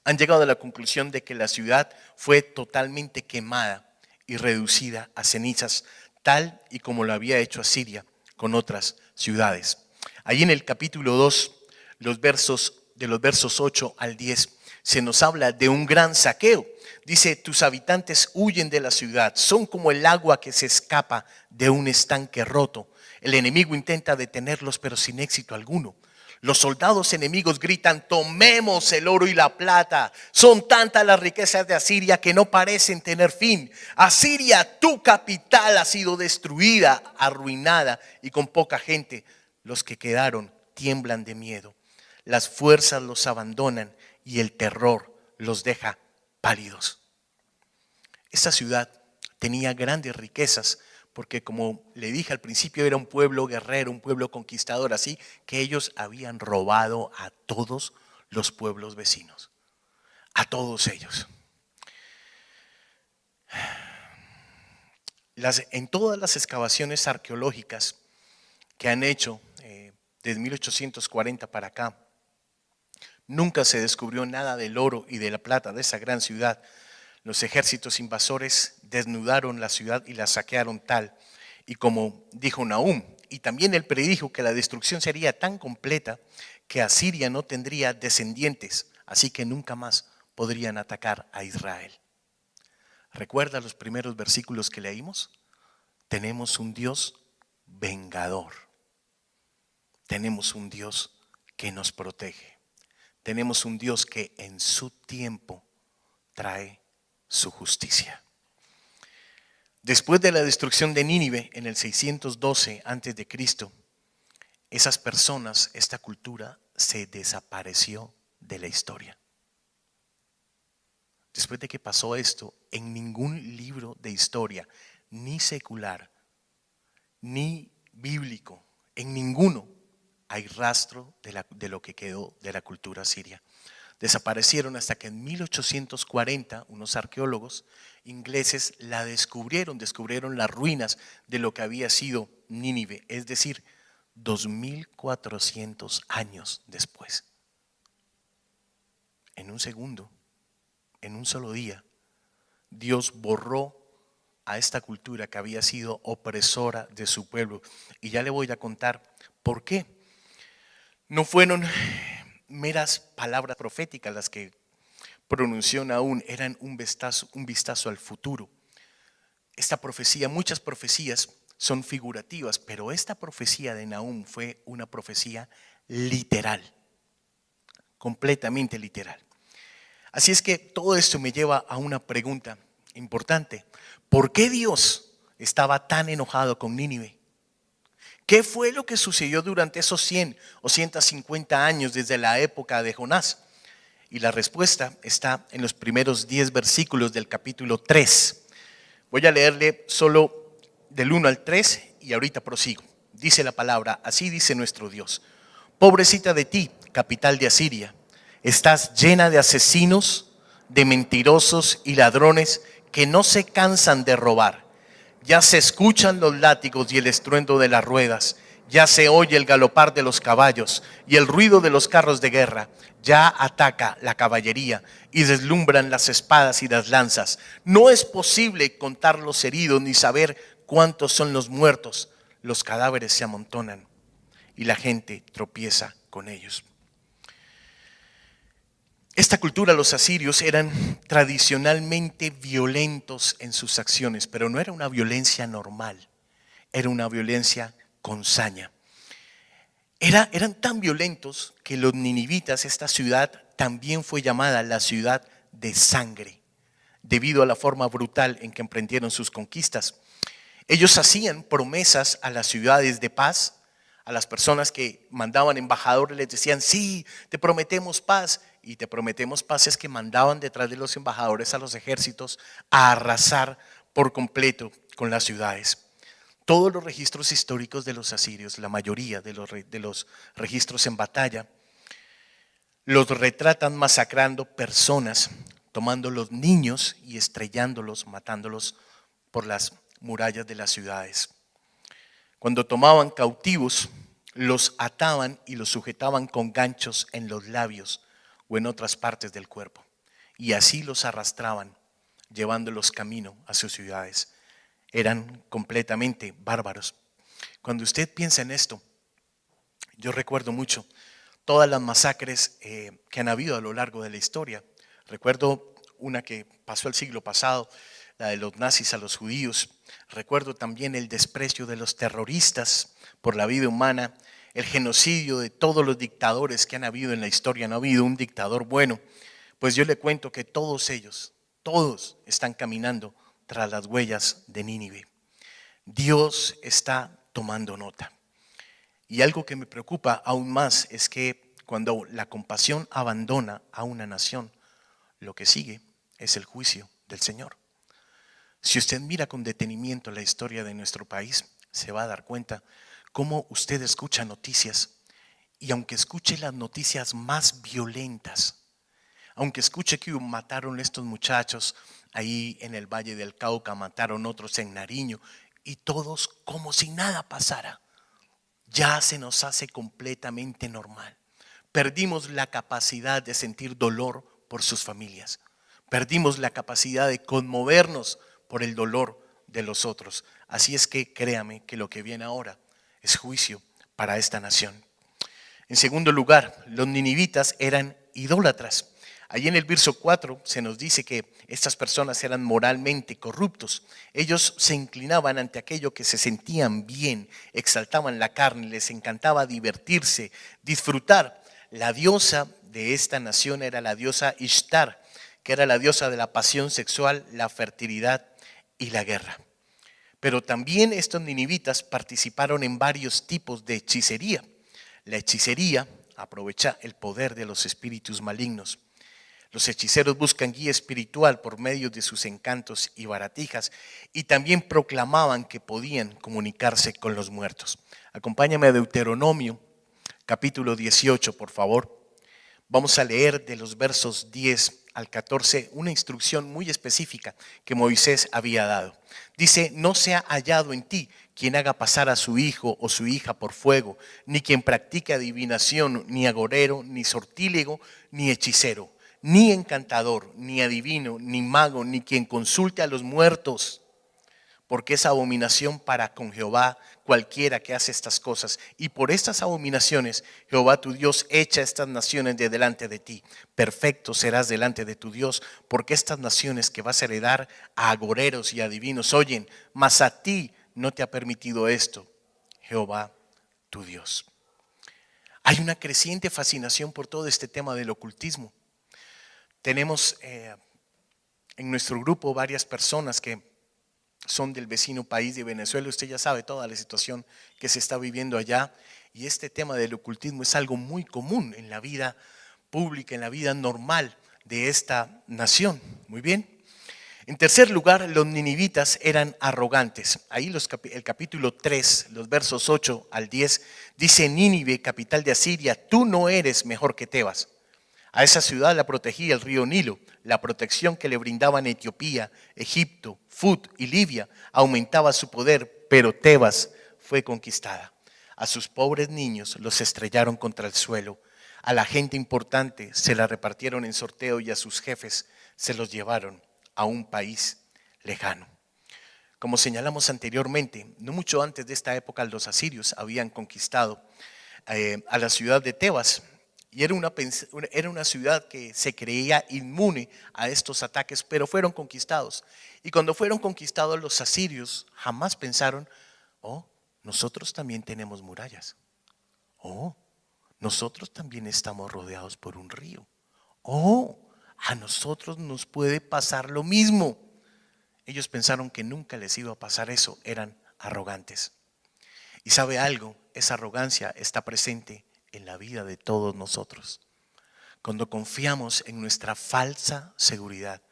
han llegado a la conclusión de que la ciudad fue totalmente quemada y reducida a cenizas, tal y como lo había hecho Asiria con otras ciudades. Ahí en el capítulo 2, de los versos 8 al 10, se nos habla de un gran saqueo. Dice: tus habitantes huyen de la ciudad, son como el agua que se escapa de un estanque roto. El enemigo intenta detenerlos, pero sin éxito alguno. Los soldados enemigos gritan: tomemos el oro y la plata. Son tantas las riquezas de Asiria que no parecen tener fin. Asiria, tu capital ha sido destruida, arruinada, y con poca gente. Los que quedaron tiemblan de miedo. Las fuerzas los abandonan y el terror los deja pálidos. Esta ciudad tenía grandes riquezas porque, como le dije al principio, era un pueblo guerrero, un pueblo conquistador, así que ellos habían robado a todos los pueblos vecinos, a todos ellos. En todas las excavaciones arqueológicas que han hecho desde 1840 para acá, nunca se descubrió nada del oro y de la plata de esa gran ciudad. Los ejércitos invasores desnudaron la ciudad y la saquearon tal. Y como dijo Nahum, y también él predijo que la destrucción sería tan completa que Asiria no tendría descendientes, así que nunca más podrían atacar a Israel. ¿Recuerda los primeros versículos que leímos? Tenemos un Dios vengador. Tenemos un Dios que nos protege. Tenemos un Dios que en su tiempo trae su justicia. Después de la destrucción de Nínive en el 612 a.C., esas personas, esta cultura se desapareció de la historia. Después de que pasó esto, en ningún libro de historia, ni secular, ni bíblico, en ninguno hay rastro de lo que quedó de la cultura siria. Desaparecieron hasta que en 1840 unos arqueólogos ingleses la descubrieron las ruinas de lo que había sido Nínive, es decir, 2400 años después. En un segundo, en un solo día, Dios borró a esta cultura que había sido opresora de su pueblo. Y ya le voy a contar por qué. No fueron meras palabras proféticas las que pronunció Nahum, eran un vistazo al futuro. Esta profecía, muchas profecías son figurativas, pero esta profecía de Nahum fue una profecía literal, completamente literal. Así es que todo esto me lleva a una pregunta importante. ¿Por qué Dios estaba tan enojado con Nínive? ¿Qué fue lo que sucedió durante esos 100 o 150 años desde la época de Jonás? Y la respuesta está en los primeros 10 versículos del capítulo 3. Voy a leerle solo del 1 al 3 y ahorita prosigo. Dice la palabra, así dice nuestro Dios. Pobrecita de ti, capital de Asiria, estás llena de asesinos, de mentirosos y ladrones que no se cansan de robar. Ya se escuchan los látigos y el estruendo de las ruedas. Ya se oye el galopar de los caballos y el ruido de los carros de guerra. Ya ataca la caballería y deslumbran las espadas y las lanzas. No es posible contar los heridos ni saber cuántos son los muertos. Los cadáveres se amontonan y la gente tropieza con ellos. Esta cultura, los asirios, eran tradicionalmente violentos en sus acciones, pero no era una violencia normal, era una violencia con saña. Eran tan violentos que los ninivitas, esta ciudad, también fue llamada la ciudad de sangre, debido a la forma brutal en que emprendieron sus conquistas. Ellos hacían promesas a las ciudades de paz, a las personas que mandaban embajadores, les decían, sí, te prometemos paz. Y te prometemos paz es que mandaban detrás de los embajadores a los ejércitos a arrasar por completo con las ciudades. Todos los registros históricos de los asirios, la mayoría de los registros en batalla, los retratan masacrando personas, tomando los niños y estrellándolos, matándolos por las murallas de las ciudades. Cuando tomaban cautivos, los ataban y los sujetaban con ganchos en los labios o en otras partes del cuerpo, y así los arrastraban, llevándolos camino a sus ciudades. Eran completamente bárbaros. Cuando usted piensa en esto, yo recuerdo mucho todas las masacres que han habido a lo largo de la historia. Recuerdo una que pasó el siglo pasado, la de los nazis a los judíos. Recuerdo también el desprecio de los terroristas por la vida humana, el genocidio de todos los dictadores que han habido en la historia. No ha habido un dictador bueno. Pues yo le cuento que todos ellos, todos están caminando tras las huellas de Nínive. Dios está tomando nota. Y algo que me preocupa aún más es que cuando la compasión abandona a una nación, lo que sigue es el juicio del Señor. Si usted mira con detenimiento la historia de nuestro país, se va a dar cuenta cómo usted escucha noticias, y aunque escuche las noticias más violentas, aunque escuche que mataron a estos muchachos, ahí en el Valle del Cauca, mataron otros en Nariño, y todos como si nada pasara. Ya se nos hace completamente normal. Perdimos la capacidad de sentir dolor por sus familias. Perdimos la capacidad de conmovernos por el dolor de los otros. Así es que créame que lo que viene ahora es juicio para esta nación. En segundo lugar, los ninivitas eran idólatras. Allí en el verso 4 se nos dice que estas personas eran moralmente corruptos. Ellos se inclinaban ante aquello que se sentían bien, exaltaban la carne, les encantaba divertirse, disfrutar. La diosa de esta nación era la diosa Ishtar, que era la diosa de la pasión sexual, la fertilidad y la guerra. Pero también estos ninivitas participaron en varios tipos de hechicería. La hechicería aprovecha el poder de los espíritus malignos. Los hechiceros buscan guía espiritual por medio de sus encantos y baratijas, y también proclamaban que podían comunicarse con los muertos. Acompáñame a Deuteronomio, capítulo 18, por favor. Vamos a leer de los versos 10 al 14 una instrucción muy específica que Moisés había dado. Dice: no sea hallado en ti quien haga pasar a su hijo o su hija por fuego, ni quien practique adivinación, ni agorero, ni sortílego, ni hechicero, ni encantador, ni adivino, ni mago, ni quien consulte a los muertos, porque es abominación para con Jehová cualquiera que hace estas cosas. Y por estas abominaciones Jehová tu Dios echa estas naciones de delante de ti. Perfecto serás delante de tu Dios, porque estas naciones que vas a heredar a agoreros y adivinos oyen, mas a ti no te ha permitido esto, Jehová tu Dios. Hay una creciente fascinación por todo este tema del ocultismo. Tenemos en nuestro grupo varias personas que son del vecino país de Venezuela. Usted ya sabe toda la situación que se está viviendo allá, y este tema del ocultismo es algo muy común en la vida pública, en la vida normal de esta nación. Muy bien. En tercer lugar, los ninivitas eran arrogantes. Ahí el capítulo 3, los versos 8 al 10, dice: Nínive, capital de Asiria, tú no eres mejor que Tebas. A esa ciudad la protegía el río Nilo. La protección que le brindaban Etiopía, Egipto, Fut y Libia aumentaba su poder, pero Tebas fue conquistada. A sus pobres niños los estrellaron contra el suelo. A la gente importante se la repartieron en sorteo, y a sus jefes se los llevaron a un país lejano. Como señalamos anteriormente, no mucho antes de esta época los asirios habían conquistado a la ciudad de Tebas. Y era una ciudad que se creía inmune a estos ataques, pero fueron conquistados. Y cuando fueron conquistados, los asirios jamás pensaron: oh, nosotros también tenemos murallas. Oh, nosotros también estamos rodeados por un río. Oh, a nosotros nos puede pasar lo mismo. Ellos pensaron que nunca les iba a pasar eso, eran arrogantes. Y ¿sabe algo? Esa arrogancia está presente en la vida de todos nosotros. Cuando confiamos en nuestra falsa seguridad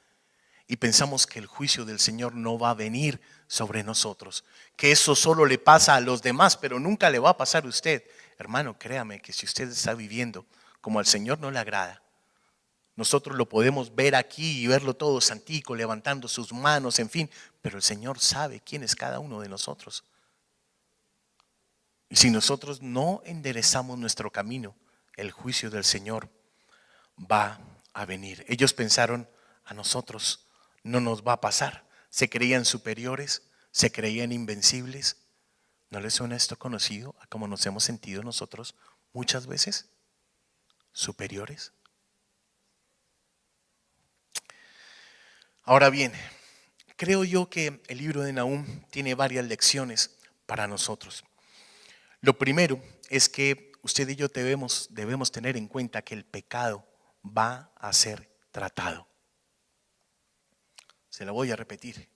y pensamos que el juicio del Señor no va a venir sobre nosotros, que eso solo le pasa a los demás, pero nunca le va a pasar a usted. Hermano, créame que si usted está viviendo como al Señor no le agrada, nosotros lo podemos ver aquí y verlo todo santico, levantando sus manos, en fin, pero el Señor sabe quién es cada uno de nosotros. Y si nosotros no enderezamos nuestro camino, el juicio del Señor va a venir. Ellos pensaron: a nosotros no nos va a pasar. Se creían superiores, se creían invencibles. ¿No les suena esto conocido a cómo nos hemos sentido nosotros muchas veces? ¿Superiores? Ahora bien, creo yo que el libro de Nahum tiene varias lecciones para nosotros. Lo primero es que usted y yo debemos tener en cuenta que el pecado va a ser tratado. Se lo voy a repetir: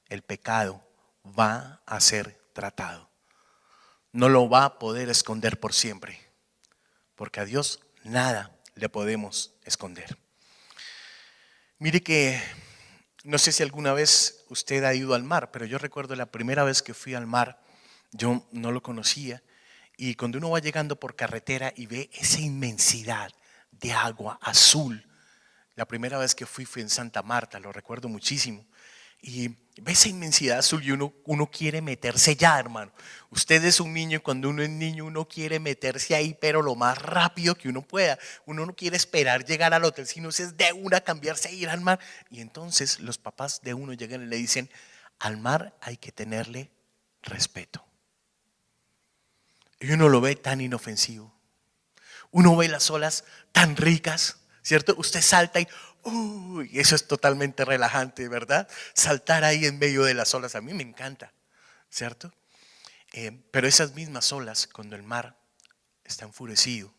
el pecado va a ser tratado. No lo va a poder esconder por siempre, porque a Dios nada le podemos esconder. Mire que no sé si alguna vez usted ha ido al mar, pero yo recuerdo la primera vez que fui al mar. Yo no lo conocía, y cuando uno va llegando por carretera y ve esa inmensidad de agua azul La primera vez que fui en Santa Marta, lo recuerdo muchísimo. Y ve esa inmensidad azul y uno quiere meterse ya, hermano. Usted es un niño y cuando uno es niño uno quiere meterse ahí, pero lo más rápido que uno pueda. Uno no quiere esperar llegar al hotel, sino es de una cambiarse e ir al mar. Y entonces los papás de uno llegan y le dicen, al mar hay que tenerle respeto. Y uno lo ve tan inofensivo. Uno ve las olas tan ricas, ¿cierto? Usted salta y uy, eso es totalmente relajante, ¿verdad? Saltar ahí en medio de las olas, a mí me encanta, ¿cierto? Pero esas mismas olas, cuando el mar está enfurecido,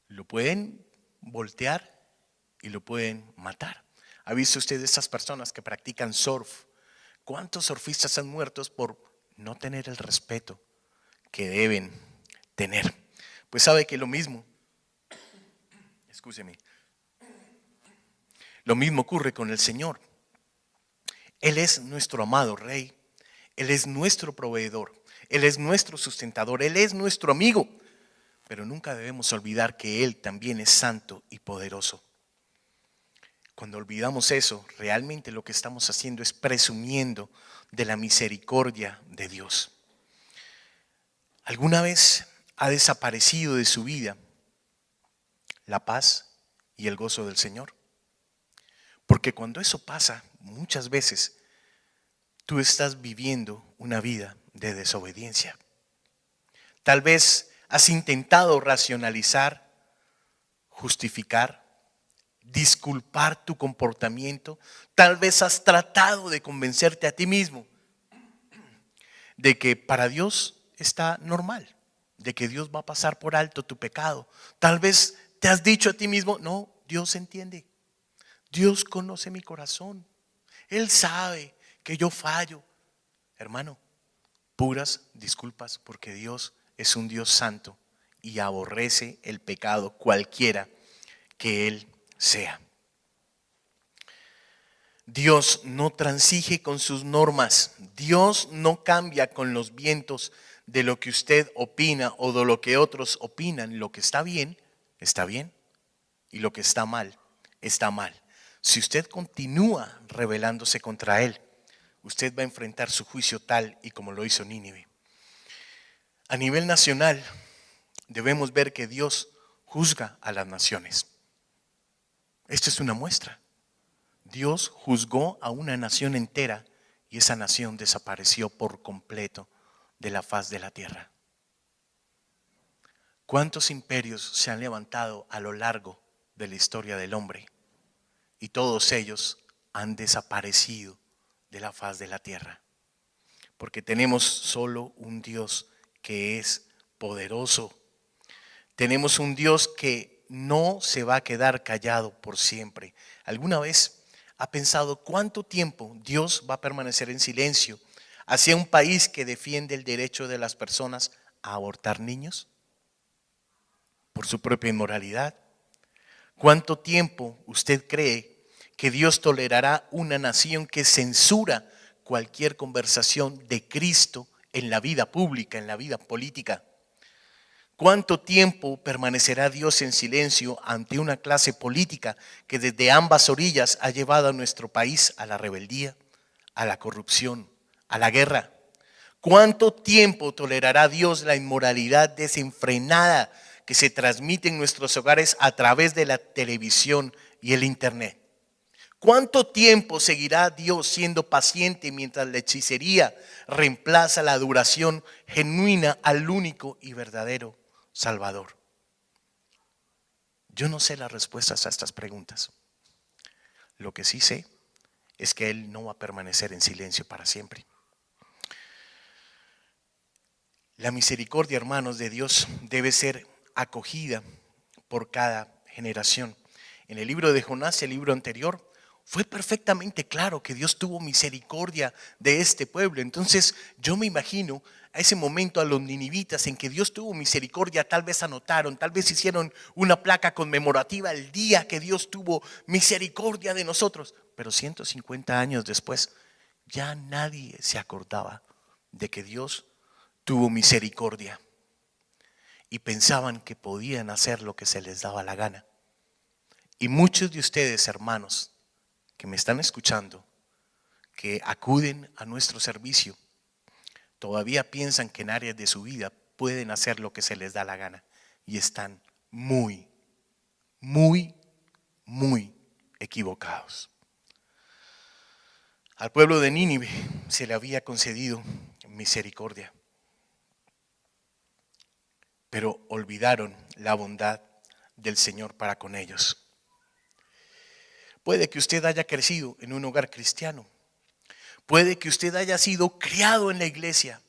lo pueden voltear y lo pueden matar. ¿Ha visto usted esas personas que practican surf? ¿Cuántos surfistas han muerto por no tener el respeto que deben tener? Pues sabe que lo mismo, escúcheme, lo mismo ocurre con el Señor. Él es nuestro amado Rey, Él es nuestro proveedor, Él es nuestro sustentador, Él es nuestro amigo. Pero nunca debemos olvidar que Él también es santo y poderoso. Cuando olvidamos eso, realmente lo que estamos haciendo es presumiendo de la misericordia de Dios. ¿Alguna vez ha desaparecido de su vida la paz y el gozo del Señor? Porque cuando eso pasa, muchas veces tú estás viviendo una vida de desobediencia. Tal vez has intentado racionalizar, justificar, disculpar tu comportamiento. Tal vez has tratado de convencerte a ti mismo de que para Dios está normal, de que Dios va a pasar por alto tu pecado. Tal vez te has dicho a ti mismo, no, Dios entiende. Dios conoce mi corazón. Él sabe que yo fallo. Hermano, puras disculpas porque Dios es un Dios santo y aborrece el pecado cualquiera que Él sea. Dios no transige con sus normas. Dios no cambia con los vientos de lo que usted opina o de lo que otros opinan. Lo que está bien, y lo que está mal, está mal. Si usted continúa rebelándose contra Él, usted va a enfrentar su juicio tal y como lo hizo Nínive. A nivel nacional, debemos ver que Dios juzga a las naciones. Esta es una muestra. Dios juzgó a una nación entera y esa nación desapareció por completo de la faz de la tierra. ¿Cuántos imperios se han levantado a lo largo de la historia del hombre? Y todos ellos han desaparecido de la faz de la tierra. Porque tenemos solo un Dios que es poderoso. Tenemos un Dios que no se va a quedar callado por siempre. ¿Alguna vez ha pensado cuánto tiempo Dios va a permanecer en silencio hacia un país que defiende el derecho de las personas a abortar niños por su propia inmoralidad? ¿Cuánto tiempo usted cree que Dios tolerará una nación que censura cualquier conversación de Cristo en la vida pública, en la vida política? ¿Cuánto tiempo permanecerá Dios en silencio ante una clase política que desde ambas orillas ha llevado a nuestro país a la rebeldía, a la corrupción, a la guerra? ¿Cuánto tiempo tolerará Dios la inmoralidad desenfrenada que se transmite en nuestros hogares a través de la televisión y el internet? ¿Cuánto tiempo seguirá Dios siendo paciente mientras la hechicería reemplaza la adoración genuina al único y verdadero Salvador? Yo no sé las respuestas a estas preguntas. Lo que sí sé es que Él no va a permanecer en silencio para siempre. La misericordia, hermanos, de Dios debe ser acogida por cada generación. En el libro de Jonás, el libro anterior, fue perfectamente claro que Dios tuvo misericordia de este pueblo. Entonces yo me imagino a ese momento a los ninivitas en que Dios tuvo misericordia, tal vez anotaron, tal vez hicieron una placa conmemorativa el día que Dios tuvo misericordia de nosotros. Pero 150 años después ya nadie se acordaba de que Dios tuvo misericordia y pensaban que podían hacer lo que se les daba la gana. Y muchos de ustedes, hermanos, que me están escuchando, que acuden a nuestro servicio, todavía piensan que en áreas de su vida pueden hacer lo que se les da la gana. Y están muy, muy, muy equivocados. Al pueblo de Nínive se le había concedido misericordia, pero olvidaron la bondad del Señor para con ellos. Puede que usted haya crecido en un hogar cristiano, puede que usted haya sido criado en la iglesia,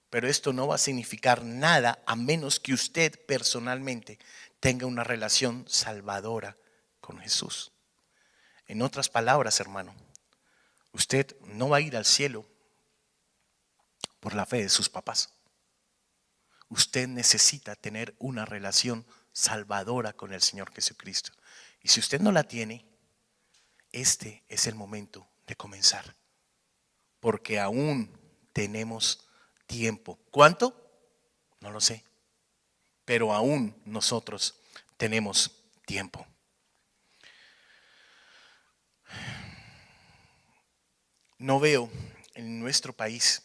pero esto no va a significar nada a menos que usted personalmente tenga una relación salvadora con Jesús. En otras palabras, hermano, usted no va a ir al cielo por la fe de sus papás. Usted necesita tener una relación salvadora con el Señor Jesucristo. Y si usted no la tiene, este es el momento de comenzar. Porque aún tenemos tiempo. ¿Cuánto? No lo sé. Pero aún nosotros tenemos tiempo. No veo en nuestro país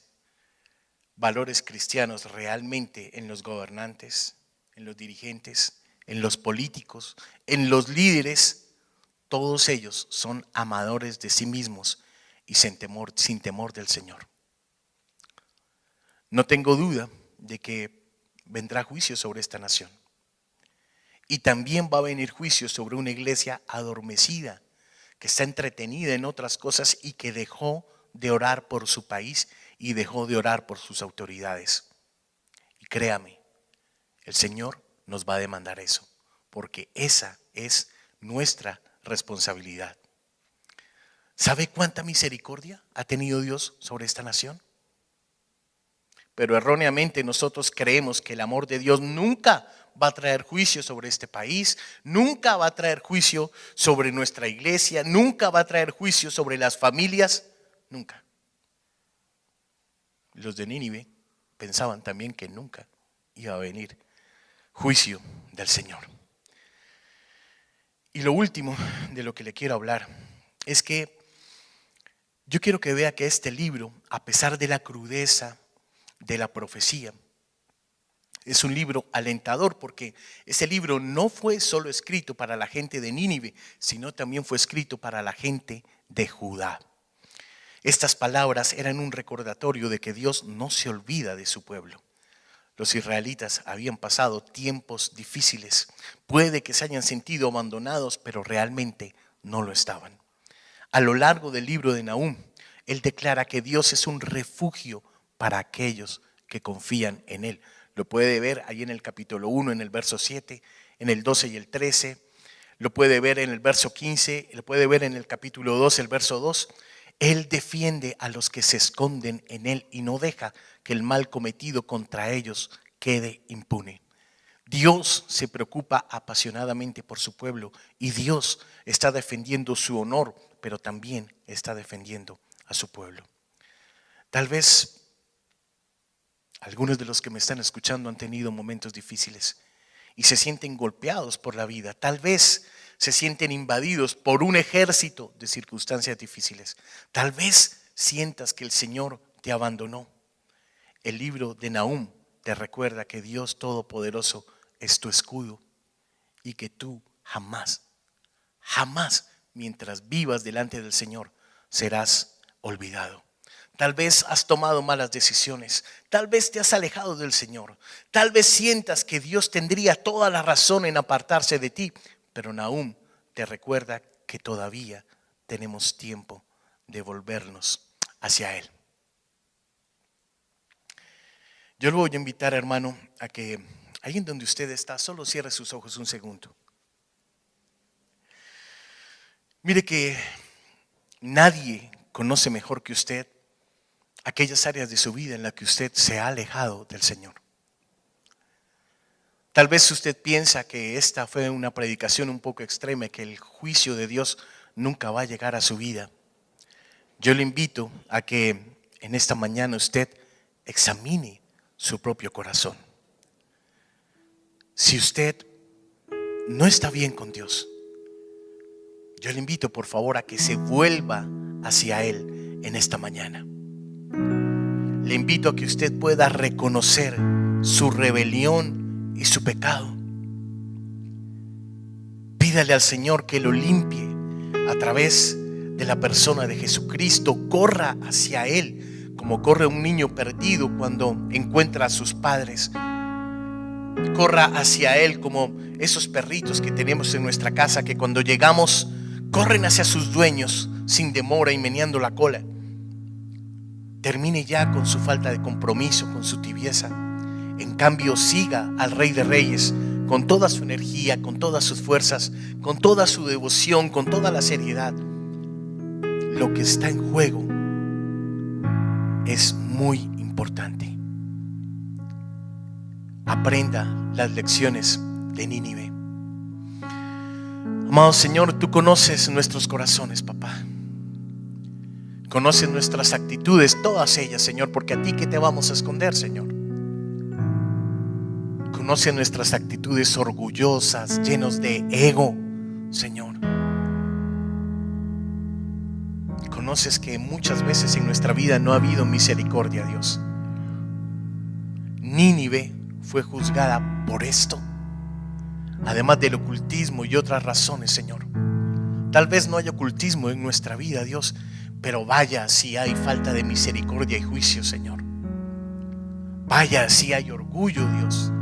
valores cristianos realmente en los gobernantes, en los dirigentes, en los políticos, en los líderes. Todos ellos son amadores de sí mismos y sin temor del Señor. No tengo duda de que vendrá juicio sobre esta nación. Y también va a venir juicio sobre una iglesia adormecida, que está entretenida en otras cosas y que dejó de orar por su país y dejó de orar por sus autoridades. Y créame, el Señor nos va a demandar eso, porque esa es nuestra responsabilidad. ¿Sabe cuánta misericordia ha tenido Dios sobre esta nación? Pero erróneamente nosotros creemos que el amor de Dios nunca va a traer juicio sobre este país, nunca va a traer juicio sobre nuestra iglesia, nunca va a traer juicio sobre las familias, nunca. Los de Nínive pensaban también que nunca iba a venir juicio del Señor. Y lo último de lo que le quiero hablar es que yo quiero que vea que este libro, a pesar de la crudeza de la profecía, es un libro alentador, porque ese libro no fue solo escrito para la gente de Nínive, sino también fue escrito para la gente de Judá. Estas palabras eran un recordatorio de que Dios no se olvida de su pueblo. Los israelitas habían pasado tiempos difíciles. Puede que se hayan sentido abandonados, pero realmente no lo estaban. A lo largo del libro de Nahum, él declara que Dios es un refugio para aquellos que confían en él. Lo puede ver ahí en el capítulo 1, en el verso 7, en el 12 y el 13. Lo puede ver en el verso 15, lo puede ver en el capítulo 2, el verso 2. Él defiende a los que se esconden en él y no deja que el mal cometido contra ellos quede impune. Dios se preocupa apasionadamente por su pueblo y Dios está defendiendo su honor, pero también está defendiendo a su pueblo. Tal vez algunos de los que me están escuchando han tenido momentos difíciles y se sienten golpeados por la vida. Tal vez se sienten invadidos por un ejército de circunstancias difíciles. Tal vez sientas que el Señor te abandonó. El libro de Nahum te recuerda que Dios Todopoderoso es tu escudo y que tú jamás, mientras vivas delante del Señor, serás olvidado. Tal vez has tomado malas decisiones, tal vez te has alejado del Señor, tal vez sientas que Dios tendría toda la razón en apartarse de ti, pero Nahum te recuerda que todavía tenemos tiempo de volvernos hacia Él. Yo lo voy a invitar, hermano, a que ahí en donde usted está, solo cierre sus ojos un segundo. Mire que nadie conoce mejor que usted aquellas áreas de su vida en las que usted se ha alejado del Señor. Tal vez usted piensa que esta fue una predicación un poco extrema, que el juicio de Dios nunca va a llegar a su vida. Yo le invito a que en esta mañana usted examine su propio corazón. Si usted no está bien con Dios, Yo le invito por favor a que se vuelva hacia Él en esta mañana. Le invito a que usted pueda reconocer su rebelión y su pecado. Pídale al Señor que lo limpie a través de la persona de Jesucristo. Corra hacia Él como corre un niño perdido cuando encuentra a sus padres. Corra hacia Él como esos perritos que tenemos en nuestra casa, que cuando llegamos corren hacia sus dueños sin demora y meneando la cola. Termine ya con su falta de compromiso, con su tibieza. En cambio, siga al Rey de Reyes con toda su energía, con todas sus fuerzas, con toda su devoción, con toda la seriedad. Lo que está en juego es muy importante. Aprenda las lecciones de Nínive. Amado Señor, tú conoces nuestros corazones, papá. Conoces nuestras actitudes, todas ellas, Señor, porque a ti ¿qué te vamos a esconder, Señor? Conoce nuestras actitudes orgullosas, llenos de ego, Señor. Conoces que muchas veces en nuestra vida no ha habido misericordia, Dios. Nínive fue juzgada por esto, además del ocultismo y otras razones, Señor. Tal vez no haya ocultismo en nuestra vida, Dios, pero vaya si hay falta de misericordia y juicio, Señor. Vaya si hay orgullo, Dios.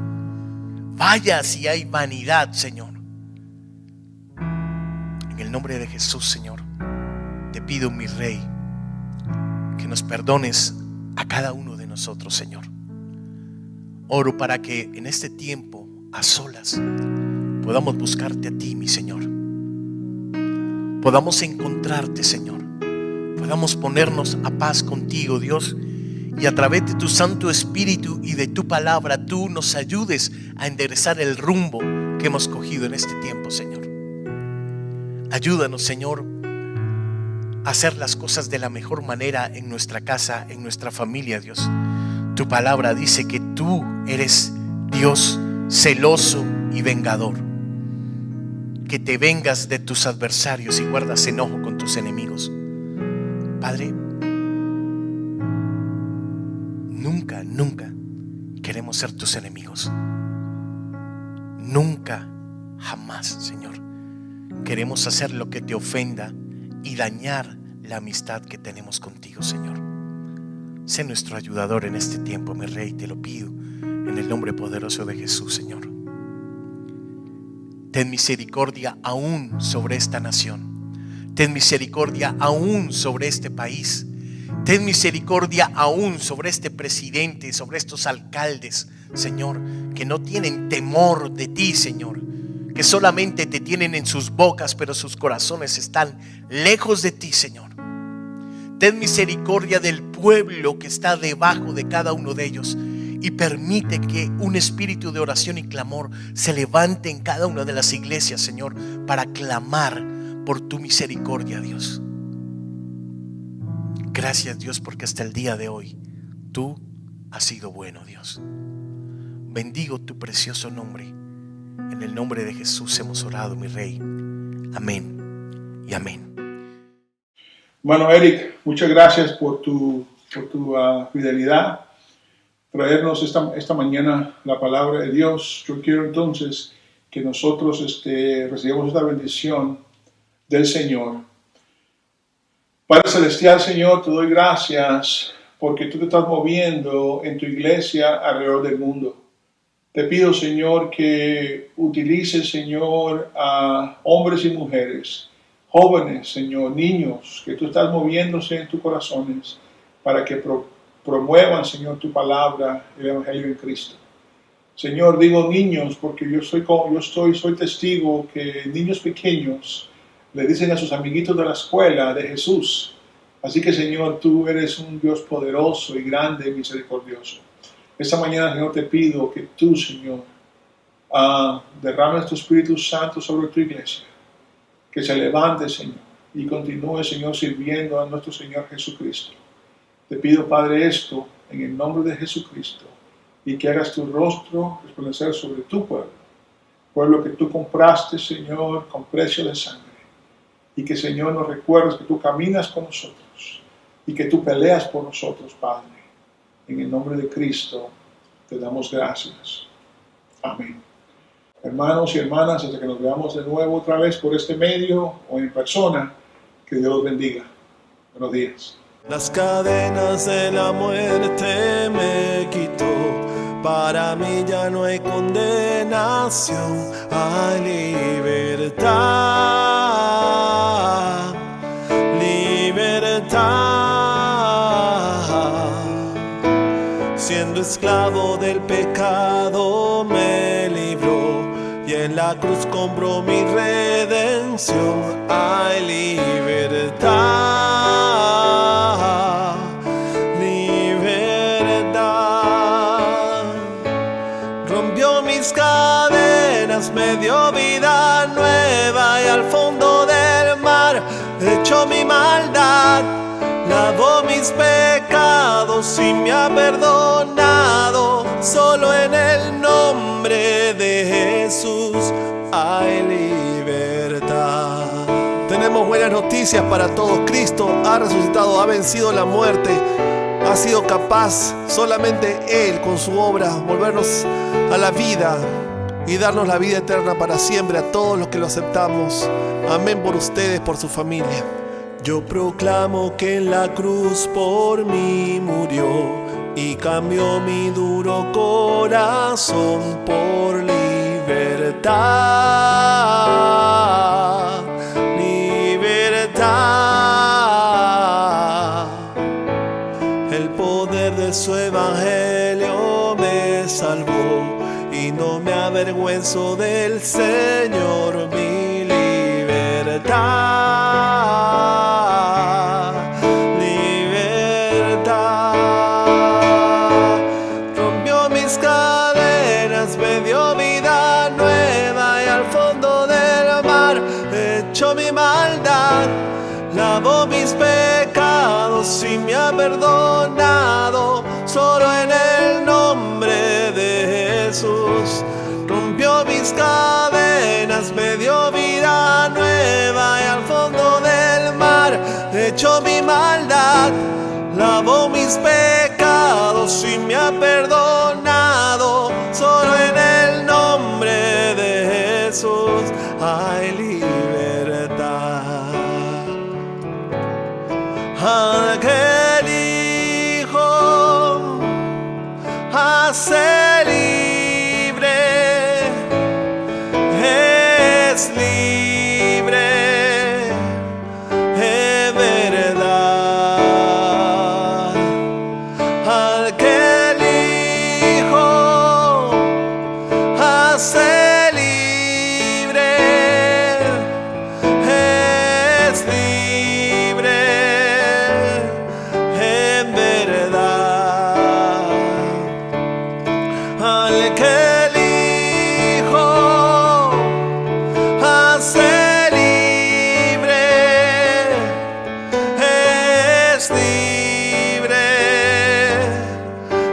Vaya si hay vanidad, Señor. En el nombre de Jesús, Señor, te pido, mi Rey, que nos perdones a cada uno de nosotros, Señor. Oro para que en este tiempo, a solas, podamos buscarte a ti, mi Señor. Podamos encontrarte, Señor. Podamos ponernos a paz contigo, Dios. Y a través de tu Santo Espíritu y de tu palabra, tú nos ayudes a enderezar el rumbo que hemos cogido en este tiempo, Señor. Ayúdanos, Señor, a hacer las cosas de la mejor manera en nuestra casa, en nuestra familia, Dios. Tu palabra dice que tú eres Dios celoso y vengador. Que te vengas de tus adversarios y guardas enojo con tus enemigos. Padre, nunca queremos ser tus enemigos. Nunca, jamás, Señor, queremos hacer lo que te ofenda y dañar la amistad que tenemos contigo, Señor. Sé nuestro ayudador en este tiempo, mi Rey, te lo pido en el nombre poderoso de Jesús, Señor. Ten misericordia aún sobre esta nación. Ten misericordia aún sobre este país. Ten misericordia aún sobre este presidente, sobre estos alcaldes, Señor, que no tienen temor de ti, Señor, que solamente te tienen en sus bocas, pero sus corazones están lejos de ti, Señor. Ten misericordia del pueblo que está debajo de cada uno de ellos y permite que un espíritu de oración y clamor se levante en cada una de las iglesias, Señor, para clamar por tu misericordia, Dios. Gracias, Dios, porque hasta el día de hoy tú has sido bueno, Dios. Bendigo tu precioso nombre. En el nombre de Jesús hemos orado, mi Rey. Amén y amén. Bueno, Eric, muchas gracias por tu fidelidad. Traernos esta mañana la palabra de Dios. Yo quiero entonces que nosotros recibamos esta bendición del Señor. Padre Celestial, Señor, te doy gracias porque tú te estás moviendo en tu iglesia alrededor del mundo. Te pido, Señor, que utilices, Señor, a hombres y mujeres, jóvenes, Señor, niños, que tú estás moviéndose en tus corazones para que promuevan, Señor, tu palabra, el Evangelio en Cristo. Señor, digo niños porque soy testigo que niños pequeños le dicen a sus amiguitos de la escuela de Jesús. Así que, Señor, tú eres un Dios poderoso y grande y misericordioso. Esta mañana, Señor, te pido que tú, Señor, derrames tu Espíritu Santo sobre tu iglesia. Que se levante, Señor, y continúe, Señor, sirviendo a nuestro Señor Jesucristo. Te pido, Padre, esto en el nombre de Jesucristo, y que hagas tu rostro resplandecer sobre tu pueblo que tú compraste, Señor, con precio de sangre. y que, Señor, nos recuerdes que tú caminas con nosotros y que tú peleas por nosotros, Padre. En el nombre de Cristo te damos gracias. Amén. Hermanos y hermanas, hasta que nos veamos de nuevo otra vez por este medio o en persona, que Dios los bendiga. Buenos días. Las cadenas de la muerte me quitó. Para mí ya no hay condenación, hay libertad, libertad. Siendo esclavo del pecado me libró y en la cruz compró mi redención, hay libertad, libertad. Rompió mis cadenas, me dio vida nueva y al fondo del mar echó mi maldad. Lavó mis pecados y me ha perdonado. Solo en el nombre de Jesús hay libertad. Tenemos buenas noticias para todos. Cristo ha resucitado, ha vencido la muerte. Ha sido capaz, solamente Él, con su obra, volvernos a la vida y darnos la vida eterna para siempre a todos los que lo aceptamos. Amén por ustedes, por su familia. Yo proclamo que en la cruz por mí murió y cambió mi duro corazón por libertad, libertad. El poder de su evangelio me salvó y no me avergüenzo del Señor, mi libertad, libertad. Rompió mis cadenas, me dio vida nueva y al fondo del mar echó mi maldad. Lavó mis pecados y me ha perdonado. Solo en el nombre de Jesús rompió mis cadenas, me dio vida nueva y al fondo del mar echó mi maldad. Lavó mis pecados y me ha perdonado. Solo en el nombre de Jesús hay libertad. Aquel Hijo hace libre, es libre, es verdad. Aquel Hijo hace libre, es libre, en verdad. Aquel Hijo hace libre, es libre,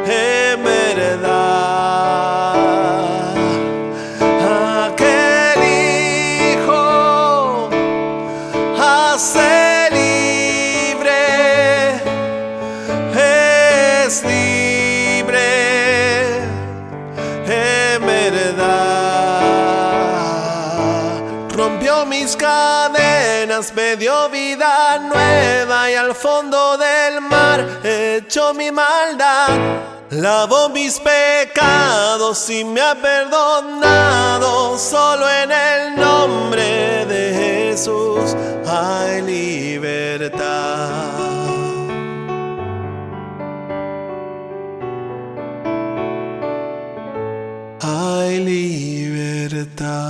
en verdad. Aquel Hijo hace libre, es libre, en verdad. Rompió mis cadenas, me dio vida nueva y al fondo del mar echó mi maldad. Lavó mis pecados y me ha perdonado. Solo en el nombre de Jesús hay libertad. Hay libertad.